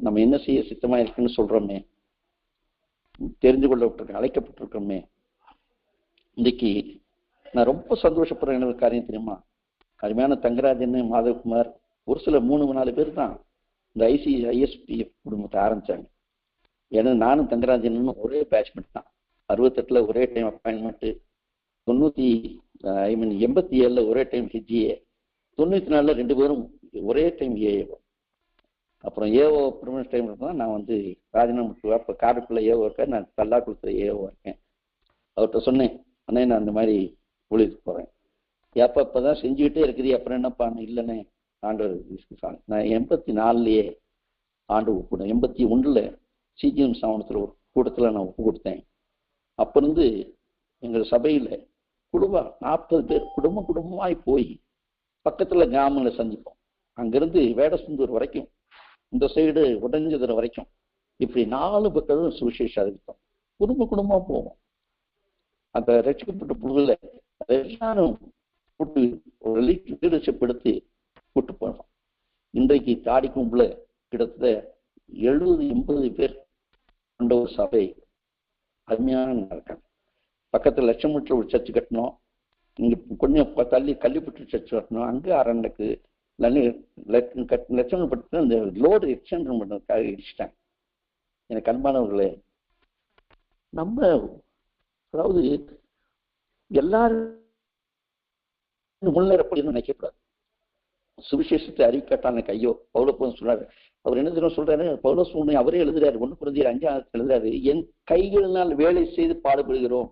நம்ம என்ன செய்ய சித்தமா இருக்குன்னு சொல்றோமே, தெரிஞ்சு கொள்ள அழைக்கப்பட்டிருக்கோமே. இன்னைக்கு நான் ரொம்ப சந்தோஷப்படுற என்ன காரியம் தெரியுமா? அருமையான தங்கராஜன், மாதவகுமார், ஒரு சில 3-4 பேர் தான் இந்த ISPF குடும்பத்தை ஆரம்பிச்சாங்க. ஏன்னா நானும் தங்கராஜன் ஒரே பேட்ச்மெண்ட் தான். 68 ஒரே டைம் அப்பாயின்மெண்ட், 87 ஒரே டைம் HGA, 94 2 பேரும் ஒரே டைம் AO. அப்புறம் AO பெர்மனன்ட் டைம் தான் நான் வந்து ராஜினாமா. அப்போ காரைக்குள்ள AO இருக்கேன், நான் பல்லாக்குளத்துல AO இருக்கேன். அவர்கிட்ட சொன்னேன், அண்ணே நான் அந்த மாதிரி ஊழியத்துக்கு போறேன். இப்பதான் செஞ்சுக்கிட்டே இருக்குது, அப்புறம் என்னப்பா? இல்லைண்ணே, ஆண்டவர் நான் 84 ஆண்டு ஒப்பு கொடுத்தேன். 81 CGM சாவணத்துல ஒரு கூட்டத்துல நான் ஒப்பு கொடுத்தேன். அப்ப இருந்து எங்கள் சபையில குடும்பம் 40 பேர் குடும்பமாய் போய் பக்கத்துல கிராமங்களை சந்திப்போம். அங்கிருந்து வேடசுந்தூர் வரைக்கும், இந்த சைடு உடஞ்சதுற வரைக்கும், இப்படி 4 பக்கம் சுவிசேஷம் அறிவித்தோம். குடும்பமா போவோம். அந்த ரட்சிக்கப்பட்ட புதுல எல்லாரும் கூட்டு ஒரு லீடர்ஷிப் எடுத்து கூட்டு போனோம். இன்றைக்கு தாடி கும்பல கிட்டத்தட்ட 70-80 பேர் கொண்ட ஒரு சபை அருமையான இருக்காங்க. பக்கத்துல லட்சமூட்டில் ஒரு சர்ச்சு கட்டணும். இங்க கொஞ்சம் தள்ளி கள்ளிப்பட்டு சர்ச் கட்டணும். அங்கே அரண்டைக்கு லட்சணப்பட்டு அந்த லோடு எக்ஸ்டென்ஷன் பண்ணுறதுக்காக இடிச்சிட்டாங்க. எனக்கு அன்பானவர்களே, நம்ம அதாவது எல்லாரும் முன்னேறப்படின்னு நினைக்கக்கூடாது. சுவிசேஷத்தை அறிவிக்காட்டான கையோ பவுலப்போஸ் சொல்றாரு. அவர் என்ன சொல்றாரு? பவுலோஸ் அவரே எழுதுறாரு, 1 Corinthians 5 எழுதுறாரு, என் கைகளினால் வேலை செய்து பாடுபடுகிறோம்.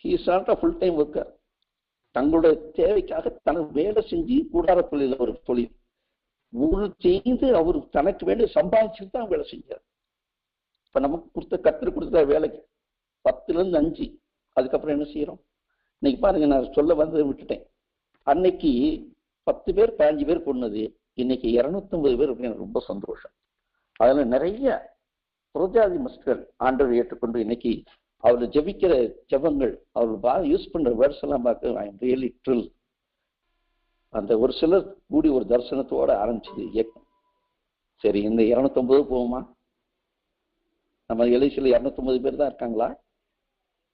He is not a full time worker. தங்களுடைய தேவைக்காக தனக்கு வேலை செஞ்சு கூடார தொழில் ஒரு தொழில் ஒரு செய்து அவர் தனக்கு வேண்டிய சம்பாதிச்சுட்டு தான் வேலை செஞ்சார். இப்ப நமக்கு கத்தர் கொடுத்த வேலைக்கு 10-5, அதுக்கப்புறம் என்ன செய்யறோம்? இன்னைக்கு பாருங்க, நான் சொல்ல வந்து விட்டுட்டேன். அன்னைக்கு 10 பேர் 15 பேர் கொண்டது, இன்னைக்கு 250 பேர் அப்படின்னு ரொம்ப சந்தோஷம். அதுல நிறைய புரஜாதி மஸ்டர் ஆண்டவர் ஏற்றுக்கொண்டு இன்னைக்கு அவர்கள் ஜெபிக்கிற ஜெபங்கள், அவர்கள் யூஸ் பண்ற வேர்ட்ஸ் எல்லாம் பார்க்க ஐ எம் ரியலி த்ரில். அந்த ஒரு சிலர் கூடி ஒரு தரிசனத்தோட ஆரம்பிச்சது இயக்கம். சரி, இந்த 250 போகுமா? நம்ம எலிசில 250 பேர் தான் இருக்காங்களா?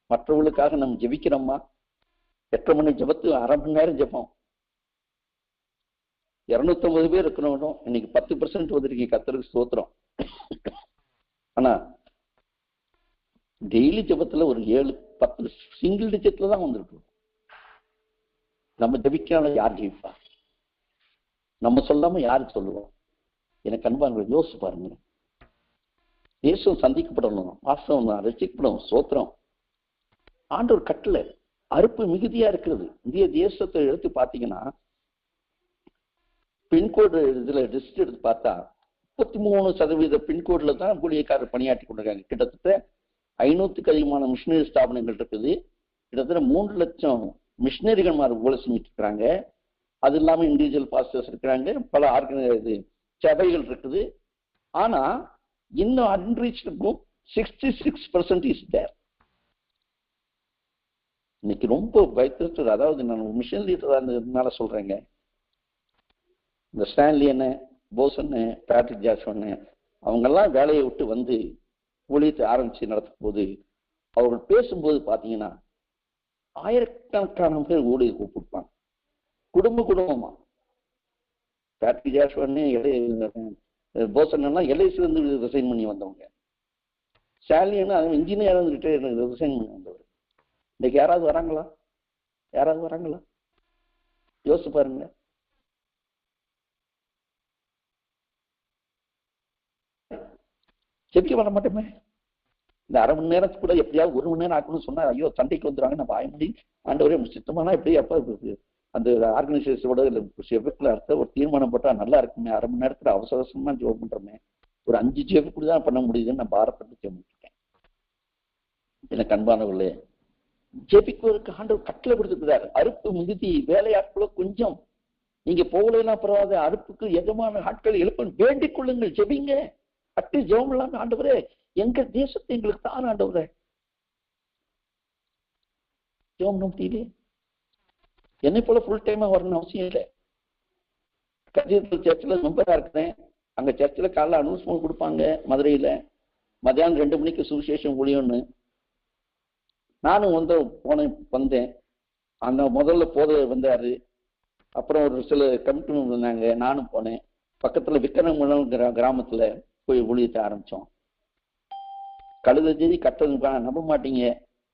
மற்றவர்களுக்காக நம்ம ஜெபிக்கிறோமா? 8 மணி ஜெபத்து 1/2 மணி நேரம் ஜெபம். 250 பேர் இருக்கணும். இன்னைக்கு 10% வந்துருக்கீங்க, கர்த்தருக்கு ஸ்தோத்திரம். ஆனா டெய்லி ஜெபத்துல ஒரு 7-10 சிங்கிள் டிஜிட்ல தான் வந்திருக்கு. நம்ம ஜெபிக்காம யார் ஜெயிப்பா? நம்ம சொல்லாம யாருக்கு சொல்லுவோம்? எனக்கு அன்பான யோசிச்சு பாருங்க. இயேசு சந்திக்கப்படணும், வாசம் ரசிக்கப்படும், சோத்திரம். ஆண்டவர் கட்டளை அறுப்பு மிகுதியா இருக்கிறது. இந்திய தேசத்தை எடுத்து பார்த்தீங்கன்னா, பின்கோடு இதுல லிஸ்ட் எடுத்து பார்த்தா 33% பின்கோட்ல தான் ஊழியக்காரர் பணியாற்றி கொண்டிருக்காங்க. கிட்டத்தட்ட 500க்கு அதிகமான மிஷினரி ஸ்தாபனங்கள் இருக்குது. கிட்டத்தட்ட 3 லட்சம் மிஷினரிகள் வேலை செஞ்சுட்டு இருக்கிறாங்க. அது இல்லாம இண்டிவிஜுவல் பாஸ்டர்ஸ் இருக்கிறாங்க, பல சபைகள் இருக்குது. ஆனா இன்னும் அன்ரீச்டு குரூப் 66% இஸ் தேர். இன்னைக்கு ரொம்ப பயத்திருக்கிறது. அதாவது நான் மிஷன் லீடர் இருந்ததுனால சொல்றேங்க. இந்த ஸ்டான்லி என்ன, போசன்னு, பேட்ரிக் ஜாக்சன் அவங்கெல்லாம் வேலையை விட்டு வந்து ஊழியத்தை ஆரம்பிச்சு நடத்தும் போது அவர்கள் பேசும்போது பார்த்தீங்கன்னா ஆயிரக்கணக்கான பேர் ஊழியை கூப்பிடுப்பாங்க, குடும்பமா. பேட்ரிக் ஜாக்சன் போசன்னா எல்ஐசில இருந்து ரிசைன் பண்ணி வந்தவங்க. ஸ்டாலின் அவன் இன்ஜினியர் வந்துட்டு ரிசைன் பண்ணி வந்தவர். இன்னைக்கு யாராவது வராங்களா? யாராவது வராங்களா? யோசிச்சு பாருங்க. ஜெபிக்க வர மாட்டோமே. இந்த அரை மணி நேரத்துக்கு கூட எப்படியாவது 1 மணி நேரம் ஆக்கணும்னு சொன்னா ஐயோ சண்டைக்கு வந்துடுவாங்க. நம்ம ஆயமொழி ஆண்டவரே சித்தமானா எப்படி அப்ப அந்த ஆர்கனைசேஷனோட அர்த்த ஒரு தீர்மானம் போட்டா நல்லா இருக்குமே. அரை மணி நேரத்துல அவசர அவசரமா ஜெபம் பண்றோமே. ஒரு 5 ஜெபம் கூட தான் பண்ண முடியுதுன்னு நான் பாரப்பட்டு ஜெபிச்சிருக்கேன். எனக்கு அன்பானவர்களே, ஜெபிக்குவதற்கு ஆண்டவர் கட்டளை கொடுத்துருக்கிறார். அறுப்பு மிகுதி வேலையாட்களோ கொஞ்சம். நீங்க போகலைன்னா பரவாயில்ல, அறுப்புக்கு எதமான ஆட்கள் எழுப்ப வேண்டிக் கொள்ளுங்கள், ஜெபிங்க. அட்டு ஜெபம் இல்லாம ஆண்டவரே எங்க தேசத்தை எங்களுக்கு தான் ஆண்டவரே ஜெபம் முடியல. என்னை போல ஃபுல் டைமா வரணும்னு அவசியம் இல்லை. கஜேந்திர சர்ச்சில் மெம்பரா இருக்கிறேன். அங்க சர்ச்சில் காலைல அனௌன்ஸ்மெண்ட் கொடுப்பாங்க மதுரையில, மதியானம் 2 மணிக்கு சுவிசேஷம் ஒளியொன்னு. நானும் வந்தேன். அந்த முதல்ல போத வந்தாரு. அப்புறம் ஒரு சில கமிட்டி வந்தாங்க, நானும் போனேன். பக்கத்துல விக்கிரமங்கலம் கிராமத்துல போய் ஊழியத்தை ஆரம்பிச்சோம். கழுத செய்தி கட்டது நம்ப மாட்டீங்க.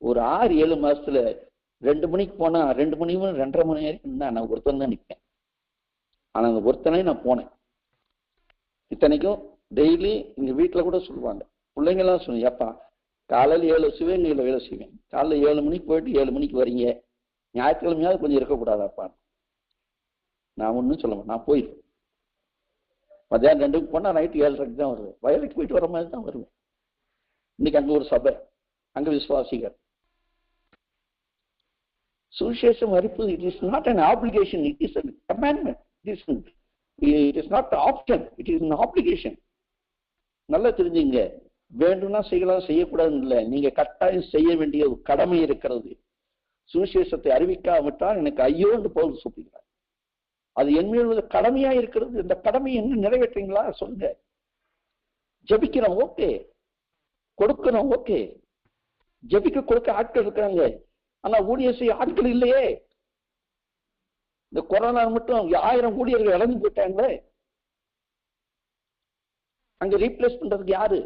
ஒரு 6-7 மாசத்துல 2 மணிக்கு போனா 2 மணி 2:30 மணி வரைக்கும் தான் நான் ஒருத்தன் தான் நிற்பேன். ஆனா அந்த ஒருத்தனே நான் போனேன். இத்தனைக்கும் டெய்லி எங்க வீட்டுல கூட சொல்லுவாங்க, பிள்ளைங்க எல்லாம் சொல்லுங்க, ஏப்பா காலையில் 7 செய்வேன், 7 வேலை செய்வேன். காலைல 7 மணிக்கு போயிட்டு 7 மணிக்கு வரீங்க, ஞாயிற்றுக்கிழமையாவது கொஞ்சம் இருக்கக்கூடாதாப்பா. நான் ஒன்றும் சொல்லுவேன், நான் போயிடுவேன். மதியானம் 2க்கு போனா நைட்டு 7:30 தான் வருவேன். வயலுக்கு போயிட்டு வர மாதிரி தான் வருவேன். இன்னைக்கு அங்க ஒரு சபை, அங்க விசுவாசிகள். சுவிசேஷம் அறிப்பது it is not an obligation, it is a commandment. It is not an option, it is an obligation. நல்லா தெரிஞ்சுங்க. வேண்டும்னா செய்யலாம், செய்யக்கூடாதுன்னு இல்லை. நீங்க கட்டாயம் செய்ய வேண்டிய ஒரு கடமை இருக்கிறது. சுவிசேஷத்தை அறிவிக்காவிட்டால் எனக்கு ஐயோ என்று பவுல் சொல்லுகிறார். அது என் மீது கடமையா இருக்கிறது. இந்த கடமையை என்ன நிறைவேற்றீங்களா சொல்லுங்க. ஜபிக்கிறோம், ஓகே. கொடுக்கணும், ஓகே. ஜபிக்க கொடுக்க ஆட்கள் இருக்காங்க, ஆனா ஊழியர் செய்ய ஆட்கள் இல்லையே. இந்த கொரோனா மட்டும் 1000 ஊழியர்கள் இழந்து போயிட்டாங்களே. அங்க ரீப்ளேஸ் பண்றதுக்கு யாரு?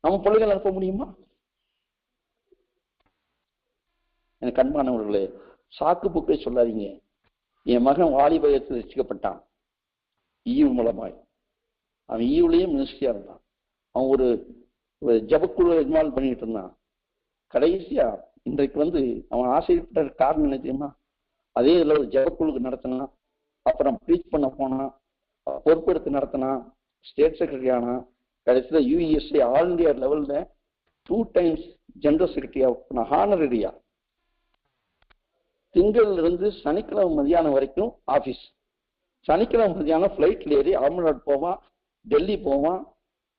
நம்ம பிள்ளைகள் அனுப்ப முடியுமா? எனக்கு அன்பானவர்களே, சாக்கு புக்கை சொல்லாதீங்க. என் மகன் வாலிபயத்தில் ரசிக்கப்பட்டான் ஈவு மூலமாய். அவன் ஈவுலயும் மினிஸ்ட்ரியா இருந்தான். அவன் ஒரு ஜபக்குழு இன்வால்வ் பண்ணிட்டு இருந்தான். கடைசியா இன்றைக்கு அவன் ஆசைப்பட்ட காரணம் என்ன தெரியுமா? அதே இதுல ஒரு ஜபக்குழுக்கு நடத்தினான். அப்புறம் ப்ரீச் பண்ண போனான், பொறுப்பெடுத்து நடத்தினான், ஸ்டேட் செக்ரட்டரி ஆனா. கடைசியில் யூஎஸ்ஏ ஆல் இந்தியா லெவல்ல 2 times ஜெனரல் செக்ரட்டரியா ஹானரரியா. திங்கள்ல இருந்து சனிக்கிழமை மதியானம் வரைக்கும் ஆபீஸ். சனிக்கிழமை மதியானம் ஃபிளைட்ல ஏறி அகமதாபாத் போவான், டெல்லி போவான்,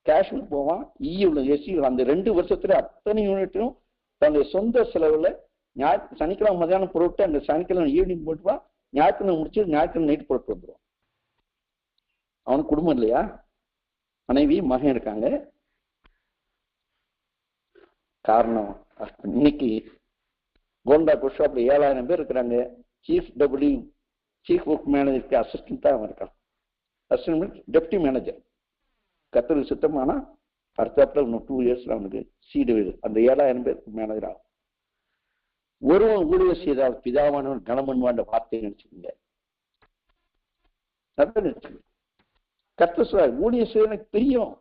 காஷ்மீர் போவான். இயுள்ள எஸ்சி அந்த 2 வருஷத்துல அத்தனை யூனிட்டும் தன்னுடைய சொந்த செலவுல சனிக்கிழமை மதியானம் போட்டு அந்த சனிக்கிழமை ஈவினிங் போட்டுவான். ஞாயிற்றுக்கிழமை முடிச்சு ஞாயிற்றுக்கிழமை நைட் போட்டு வந்துடுவான். அவனுக்கு குடும்பம் இல்லையா? மனைவி மகன் இருக்காங்க. காரணம் இன்னைக்கு கோண்டா குஷாப்ல 7000 பேர் இருக்கிறாங்க. சீஃப் ஒர்க் மேனேஜருக்கு அசிஸ்டன்ட் தான் அவன் இருக்கான். Assistant deputy manager. கத்தருக்கு சுத்தமானா அடுத்தாப்புல இன்னும் 2 இயர்ஸ்ல அவனுக்கு சீடு அந்த 7000 பேருக்கு மேனேஜர் ஆகும். ஒருவன் ஊழியர் செய்தால் பிதாவானவன் கணமன்வாண்ட வார்த்தையை நினைச்சுக்கோங்க. கர்த்தர் சொல்றார், ஊழியர் செய்ய எனக்கு பிரியம்.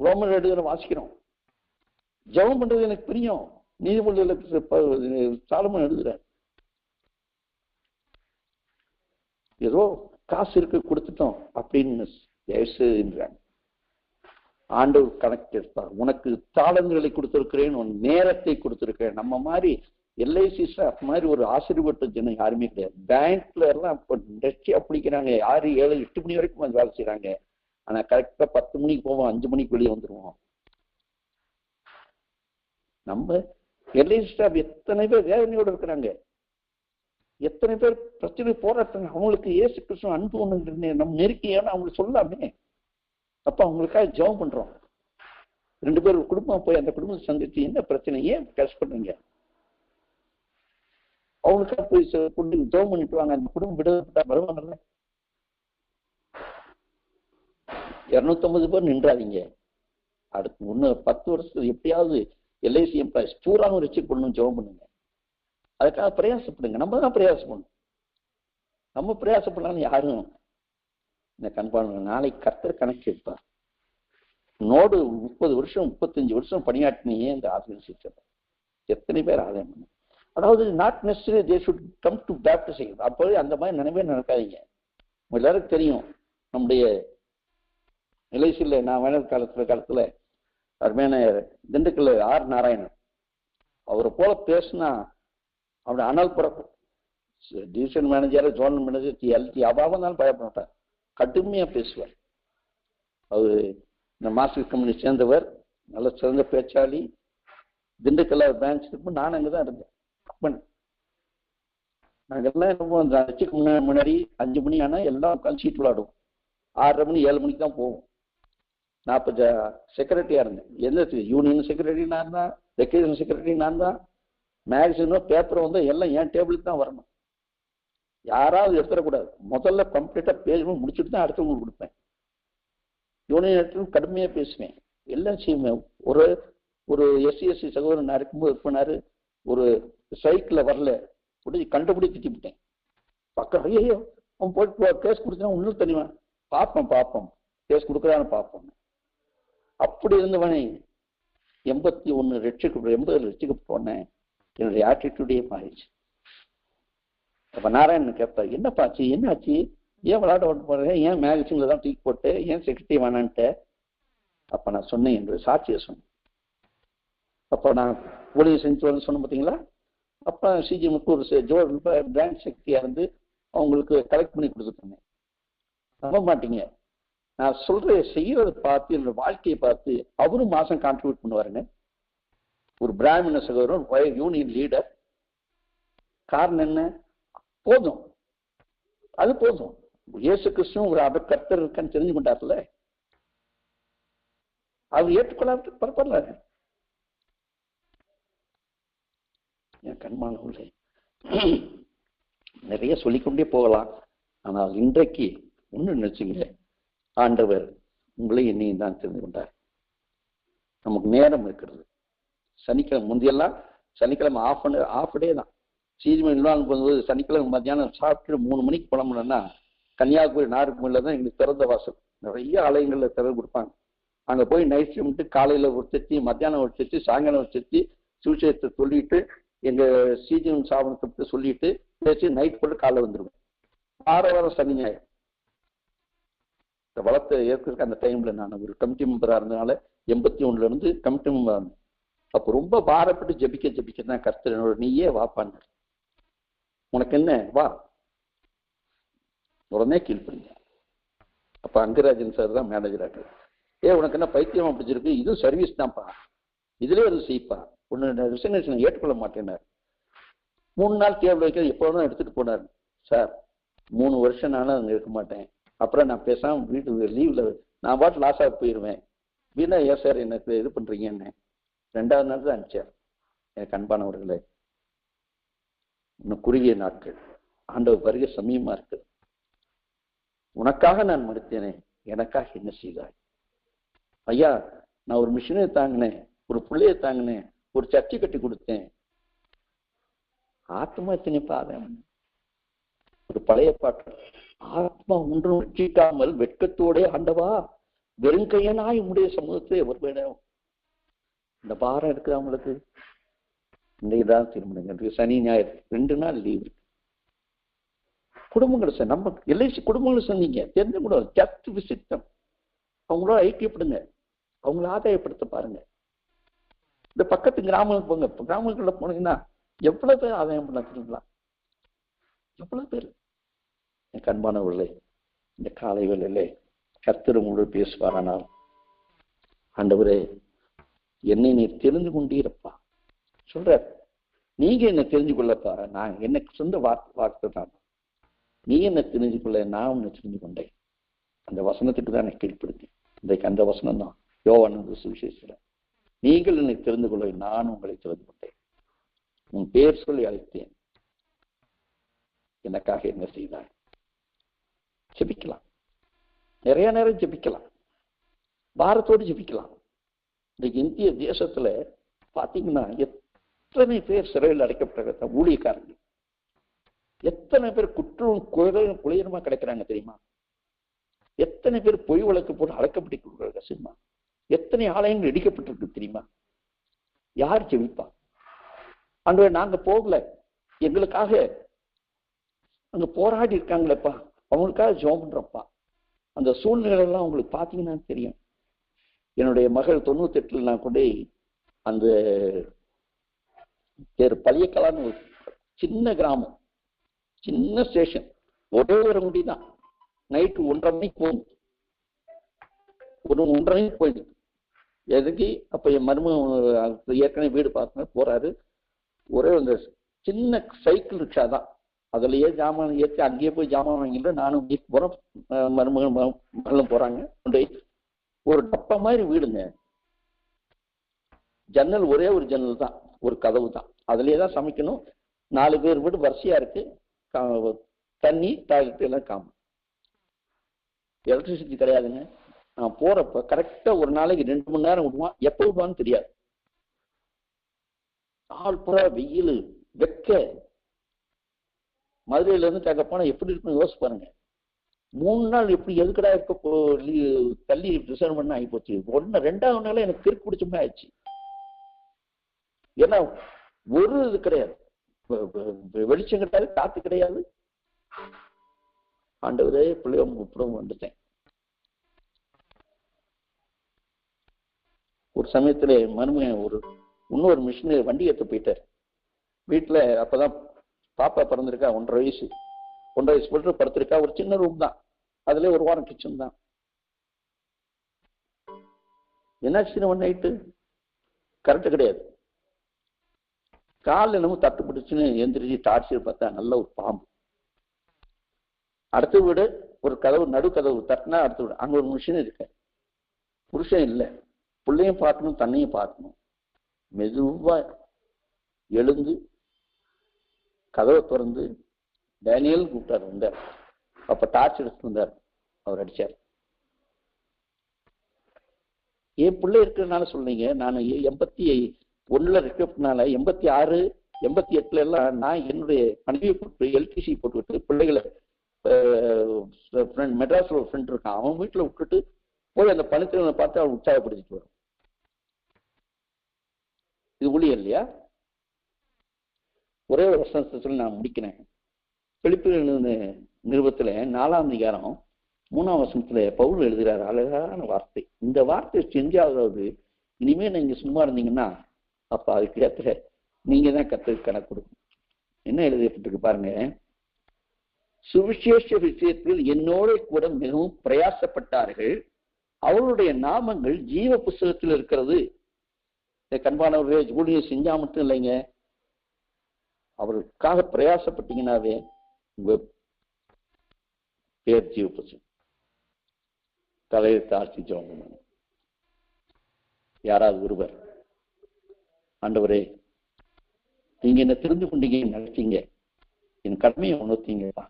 ரோமர் எழுதுற வாசிக்கிறோம். ஜெபம் பண்றது எனக்கு பிரியம். நீதிமொழியில சாலமோன் எழுதுற. ஏதோ காசு இருக்கு கொடுத்துட்டோம் அப்படின்னு என்றாங்க. ஆண்டவர் கணக்கு எடுப்பார். உனக்கு தாளங்களை கொடுத்திருக்கிறேன், உன் நேரத்தை கொடுத்திருக்கிறேன். நம்ம மாதிரி எல்ஐசி மாதிரி ஒரு ஆசீர்வட்ட ஜனம் யாருமே கிடையாது. பேங்க்ல எல்லாம் டெஸ்டியா பிடிக்கிறாங்க. 6, 7, 8 மணி வரைக்கும் வேலை செய்யறாங்க. ஆனா கரெக்டா 10 மணிக்கு போவோம், 5 மணிக்கு வெளியே வந்துருவோம். நம்ம எல்ஐசி ஸ்டாஃப் எத்தனை பேர் வேதனையோடு இருக்கிறாங்க, எத்தனை பேர் பிரச்சனை போராட்டம். அவங்களுக்கு ஏசு கிறிஸ்துவ அன்பு ஒண்ணு நம்ம நெருக்கியான அவங்களுக்கு சொல்லாமே. அப்ப அவங்களுக்காக ஜெபம் பண்றோம். 2 பேர் குடும்பம் போய் அந்த குடும்பத்தை சந்திச்சு என்ன பிரச்சனை, ஏன் கஷ்டப்படுறீங்க, அவங்களுக்காக போய் ஜெபம் பண்ணிட்டு வாங்க. அந்த குடும்பம் விடப்பட்டா வருவாங்கல்ல. 250 பேர் நின்றாதீங்க. அடுத்து இன்னும் 10 வருஷத்துக்கு எப்படியாவது எல்ஐசி எம்ப்ளாயிஸ் பூராவும் ரிச்சீவ் பண்ணணும், ஜெபம் பண்ணுங்க. அதுக்காக பிரயாசப்படுங்க. நம்ம தான் பிரயாசப்படணும். நம்ம பிரயாசப்படலான்னு யாரும் இந்த கண்பான நாளைக்கு கர்த்தர் கணக்கு கேட்பார். நோடு 30 வருஷம் 35 வருஷம் பணியாற்றினியே இந்த ஆர்கனைசேஷன் எத்தனை பேர் ஆதாயம் பண்ண. அதாவது not necessary they should come to baptise. அப்போவே அந்த மாதிரி நினைவே நடக்காதீங்க. எல்லாருக்கும் தெரியும், நம்முடைய எல்ஐசியில் நான் வேலை காலத்துல அருமையான திண்டுக்கல் ஆர் நாராயணன் அவரை போல பேசுனா அவருடைய அனல் பிறக்கும். டிவிஷன் மேனேஜர், ஜோனல் மேனேஜர், எல்டி அவாக இருந்தாலும் பயப்பட மாட்டார். கடுமையா பேசுவார். அவரு இந்த மார்க்சிஸ்ட் கம்யூனிஸ்ட் சேர்ந்தவர், நல்ல சிறந்த பேச்சாளி. திண்டுக்கல்ல பிரான்ச் இருக்கும். நான் அங்கே தான் இருந்தேன். நாங்கெல்லாம் இருப்போம். லட்சுக்கு முன்னாடி 5 மணி ஆனால் எல்லாம் உட்காந்து சீட் விளாடுவோம். 6:30 மணி 7 மணிக்கு தான் போவோம். நான் இப்போ செக்ரட்டரியா இருந்தேன். எந்த யூனியன் செக்ரட்டரி நான் தான், ரெக்ரேஷன் செக்ரட்டரி நான் தான். மேக்சிமம் பேப்பர் வந்து எல்லாம் என் டேபிளுக்கு தான் வரணும். யாராவது எடுத்துடக்கூடாது. முதல்ல கம்ப்ளீட்டா பேஜ் முடிச்சுட்டு தான் அடுத்தவங்களுக்கு கொடுப்பேன். யூனியன் கடுமையாக பேசுவேன். எல்லாம் செய்வேன். ஒரு எஸ்சி சகோதரன் நான் இருக்கும்போது இருப்பினாரு. ஒரு சைக்கிளில் வரல, கண்டுபிடி திட்டிவிட்டேன். பக்கம் ஐயோ அவன் போயிட்டு கேஸ் கொடுத்தா இன்னும் தெரியுமா, பார்ப்போம் கேஸ் கொடுக்குறான்னு பார்ப்போம். அப்படி இருந்தவனே 80 ரட்சிக்கப்பட்டோன்னே என்னுடைய ஆட்டிடியூடே மாறிடுச்சு. அப்ப நாராயணன் கேட்பாரு, என்னப்பாச்சு, என்னாச்சு, ஏன் விளையாட போறேன், ஏன் மேகசின்ல தான் தூக்கி போட்டு, ஏன் செக்ரட்டரி வேணான்ட்டு. அப்ப நான் சொன்னேன், என்று சாட்சியை சொன்னேன். அப்ப நான் ஊழியர் செஞ்சு சொன்னேன் பார்த்தீங்களா. அப்ப சிஜிஎம்க்கு ஒரு பிரான்ச் செக்ரட்டரியா இருந்து அவங்களுக்கு கலெக்ட் பண்ணி கொடுத்துருந்தேன். நம்ப மாட்டீங்க, நான் சொல்ற செய்யறதை பார்த்து என்னோட வாழ்க்கையை பார்த்து அவரும் மாசம் கான்ட்ரிபியூட் பண்ணுவாருங்க. ஒரு பிராமண சகோதரன், யூனியன் லீடர். காரணம் என்ன, போதும், அது போதும். இயேசு கிறிஸ்துவும் ஒரு கர்த்தர் இருக்கான்னு தெரிஞ்சு கொண்டார்ல, அவர் ஏற்றுக்கொள்ளாது பரப்பல. என் கண்மானவர்களே, நிறைய சொல்லிக்கொண்டே போகலாம். ஆனால் இன்றைக்கு ஒண்ணு நினைச்சுங்க, ஆண்டவர் உங்களை என்னையும் தான் தெரிந்து கொண்டார். நமக்கு நேரம் இருக்கிறது. சனிக்கிழமை முந்தையெல்லாம் சனிக்கிழமை ஆஃப் டே தான். சீர்மன் போகும்போது சனிக்கிழமை மத்தியானம் சாப்பிட்டு 3 மணிக்கு புலம்புனா கன்னியாகுமரி நாகர்கோவில்ல தான் எங்களுக்கு திறந்த வாசல். நிறைய ஆலயங்கள்ல திறந்து கொடுப்பாங்க. அங்க போய் நைட் ஷிஃப்ட் காலையில ஒரு சர்ச்சி, மத்தியானம் ஒரு சர்ச்சி, சாயங்காலம் ஒரு சர்ச்சி, சுவிசேஷத்தை சொல்லிட்டு எங்க சீஜன் சாபனத்தை சொல்லிட்டு பேசி நைட் போட்டு காலைல வந்துடுவேன். வாரம் சனி ஞாயிறு இந்த வளத்தை ஏற்கிறதுக்கு அந்த டைம்ல நான் ஒரு கமிட்டி மெம்பரா இருந்ததுனால 81ல இருந்து கமிட்டி மெம்பரா இருந்தேன். அப்போ ரொம்ப பாரப்பட்டு ஜபிக்க தான் கர்த்தர் என்னோட, நீயே வாப்பான்னு, உனக்கு என்ன வா, உடனே கீழ்படிங்க. அப்ப அங்கராஜன் சார் தான் மேனேஜர் ஆக்குறது. உனக்கு என்ன பைத்தியம் பிடிச்சிருக்கு, இது சர்வீஸ் தான்ப்பா, இதுலயே அது செய்ப்பா, ஒன்னு ரிசர்வேஷன் ஏற்றுக்கொள்ள மாட்டேன்னார். 3 நாள் கேள்வி வைக்க எப்போதும் எடுத்துட்டு போனார். சார் 3 வருஷம் நானும் அங்கே இருக்க மாட்டேன், அப்புறம் நான் பேசாம வீட்டுக்கு லீவ்ல நான் பாட்டு லாஸாக போயிடுவேன், வீணா ஏன் சார் எனக்கு இது பண்றீங்கன்னு 2வது நாள் தான் அனுப்பிச்சார். எனக்கு அன்பானவர்களே, இன்னும் குறுகிய நாட்கள், ஆண்டவர் வருகை சமயமா இருக்குது. உனக்காக நான் மறுத்தேனே, எனக்காக என்ன செய்தாய் ஐயா. நான் ஒரு மிஷினை தாங்கினேன், ஒரு பிள்ளையை தாங்கினேன், ஒரு சர்ச்சை கட்டி கொடுத்தேன். ஆத்மா எத்தனை பாதம். ஒரு பழைய பாட்டு, ஆத்மா ஒன்றும் ரட்சிக்காமல் வெட்கத்தோட ஆண்டவா வெறுங்கையனாய் உடைய சமூகத்தை ஒரு வேணும். இந்த பாரம் இருக்கிறவங்களுக்கு இன்றைக்குதான் திருமணம், சனி ஞாயிறு 2 நாள் லீவ் இருக்கு. குடும்பங்களை சார், நம்ம எல்ஐசி குடும்பங்களை சொன்னீங்க, தெரிஞ்ச கூட ஜஸ்ட் விசிட், அவங்களோட ஐக்கியப்படுங்க, அவங்கள ஆதாயப்படுத்த பாருங்க. இந்த பக்கத்து கிராமங்களுக்கு போங்க, கிராமங்கள்ல போனீங்கன்னா எவ்வளவு பேர் ஆதாயம் பண்ண தெரியுங்களா, எவ்வளவு பேர். என் அன்பானவர்களே, இந்த காலை வேளையிலே கர்த்தர் உங்களோடு பேசுவாரானால், ஆண்டவரே என்னை நீ தெரிந்து கொண்டீரப்பா சொல்ற, நீங்க என்ன தெரிஞ்சு கொள்ளப்பா, நான் எனக்கு சொந்த வார்த்தை தான், நீ என்ன தெரிஞ்சு கொள்ள, நான் உன்னை தெரிஞ்சு கொண்டேன். அந்த வசனத்துக்கு தான் எனக்கு கீழ்ப்படுத்தேன். இன்றைக்கு அந்த வசனம் தான் யோவான் சுவிசேஷத்துல, நீங்கள் என்னை தெரிந்து கொள்ள, நான் உங்களை தெரிந்து கொண்டேன், உன் பேர் சொல்லி அழைத்தேன், எனக்காக என்ன செய்தாய். ஜெபிக்கலாம், நிறைய நேரம் ஜெபிக்கலாம். பாரத்தோடு ஜெபிக்கலாம். இந்த இந்திய தேசத்துல பாத்தீங்கன்னா எத்தனை பேர் சிறையில் அடைக்கப்பட்ட ஊழியக்காரங்க, எத்தனை பேர் குற்றம் குளிரமா கிடைக்கிறாங்க தெரியுமா? எத்தனை பேர் பொய் வழக்கு போட்டு அழைக்கப்பட்டு தெரியுமா? எத்தனை ஆலயங்கள் இடிக்கப்பட்டிருக்கு தெரியுமா? யார் ஜெபிப்பா? ஆண்டவரே நாங்க போகல, எங்களுக்காக அங்க போராடி இருக்காங்களேப்பா, அவங்களுக்காக ஜெபம் பண்றப்பா. அந்த சூழ்நிலை எல்லாம் உங்களுக்கு பாத்தீங்கன்னா தெரியும். என்னுடைய மகள் 98 நான் கொண்டு அந்த பழையக்கலான்னு ஒரு சின்ன கிராமம், சின்ன ஸ்டேஷன், ஒரே ஒரு முடி தான். நைட்டு 1:30 மணிக்கு போகும், ஒரு 1:30 மணிக்கு போயிடுது. எதுக்கு? அப்ப என் மருமகன் ஏற்கனவே வீடு பார்க்கணும் போறாரு. ஒரே அந்த சின்ன சைக்கிள் ரிக்ஷா தான், அதுலயே ஜாமான் ஏற்றி அங்கேயே போய் ஜாமான் வாங்கிட்டு நானும் வீட்டுக்கு போறோம், மருமகன் போறாங்க. ஒரு டப்பா மாதிரி வீடுங்க, ஜன்னல் ஒரே ஒரு ஜன்னல் தான், ஒரு கதவு தான், அதுலயே தான் சமைக்கணும். 4 பேர் வீடு வரிசையா இருக்கு, தண்ணி டாய்லெட் எல்லாம் காமன். எலக்ட்ரிசிட்டி கிடையாதுங்க. நான் போறப்ப கரெக்டா ஒரு நாளைக்கு 2 மணி நேரம் விடுவான், எப்ப விடுவான்னு தெரியாது. நாள் பூரா வெயில் வெக்க. மதுரையில இருந்து தங்க போனா எப்படி இருக்குன்னு யோசிச்சு பாருங்க. 3 நாள் எப்படி எதுக்கடா இருக்க தள்ளி ரிசர்வ் பண்ண ஆகி போச்சு. 2ஆவது நாள் எனக்கு கிறுக்கு பிடிச்ச மாதிரி ஆயிடுச்சு. ஏன்னா ஒரு இது கிடையாது, வெளிச்சம் கிடையாது, காத்து கிடையாது. ஆண்டவரே பிள்ளைய கூப்பிடவும் வந்துட்டேன். ஒரு சமயத்துல மருமகன் இன்னொரு மிஷினரி வண்டி எடுத்து போயிட்டார். வீட்டுல அப்பதான் பாப்பா பிறந்திருக்கா, 1.5 வயசு. 1.5 வயசு போட்டு படுத்திருக்கா. ஒரு சின்ன ரூம் தான், அதுல ஒரு வாரம் கிச்சன் தான். என்னாச்சு? ஒன் நைட்டு கரெக்ட் கிடையாது. காலில் என்னமோ தட்டு பிடிச்சுன்னு எந்திரிச்சு டார்ச்சர் பார்த்தா நல்ல ஒரு பாம்பு. அடுத்த வீடு ஒரு கதவு, நடு கதவு தட்டினா அடுத்த வீடு, அங்க ஒரு மிஷின் இருக்கு. புருஷன் இல்லை, பிள்ளையும் பார்க்கணும், தன்னையும் பார்க்கணும். மெதுவா எழுந்து கதவை திறந்து டேனியல் கூப்பிட்டார். வந்தார். அப்ப டார்ச் எடுத்து வந்தார். அவர் அடிச்சார். என் பிள்ளை இருக்கிறதுனால சொல்றீங்க, நான் 81 இருக்கிறதுனால 86, 88 எல்லாம் நான் என்னுடைய மனைவியை போட்டு எல்டிசி போட்டுவிட்டு பிள்ளைகளை மெட்ராஸ்ல ஒரு ஃப்ரெண்ட் இருக்கான், அவன் வீட்டுல விட்டுட்டு போய் அந்த பணித்திறனை பார்த்து அவன் உற்சாகப்படுத்திட்டு வரும். இது ஊழியம் இல்லையா? ஒரே ஒரு வசனத்துல நான் முடிக்கிறேன். பிலிப்பியர் நிருபத்துல 4ஆம் அதிகாரம் 3ஆம் வசனத்துல பவுல் எழுதுகிறார் அழகான வார்த்தை. இந்த வார்த்தை செஞ்சாவது இனிமே நீங்க சும்மா இருந்தீங்கன்னா அப்ப அதுக்கு ஏற்ற நீங்க தான் கத்துக்கு கணக்கு கொடுக்கணும். என்ன எழுதப்பட்டிருக்கு பாருங்க. சுவிசேஷ விஷயத்தில் என்னோட கூட மிகவும் பிரயாசப்பட்டார்கள், அவருடைய நாமங்கள் ஜீவ புஸ்தகத்தில் இருக்கிறது. கண்பானவர்களே, ஊழியம் செஞ்சா மட்டும் இல்லைங்க, அவருக்காக பிரயாசப்பட்டீங்கன்னாவே உங்க பேர் ஜீவ புஸ்தகம். தலையை தாழ்த்தி ஜெபம் பண்ணுங்க. யாராவது ஒருவர், ஆண்டவரே நீங்க என்ன தெரிந்து கொண்டீங்க, நினைச்சீங்க, என் கடமையை உணர்த்தீங்கப்பா,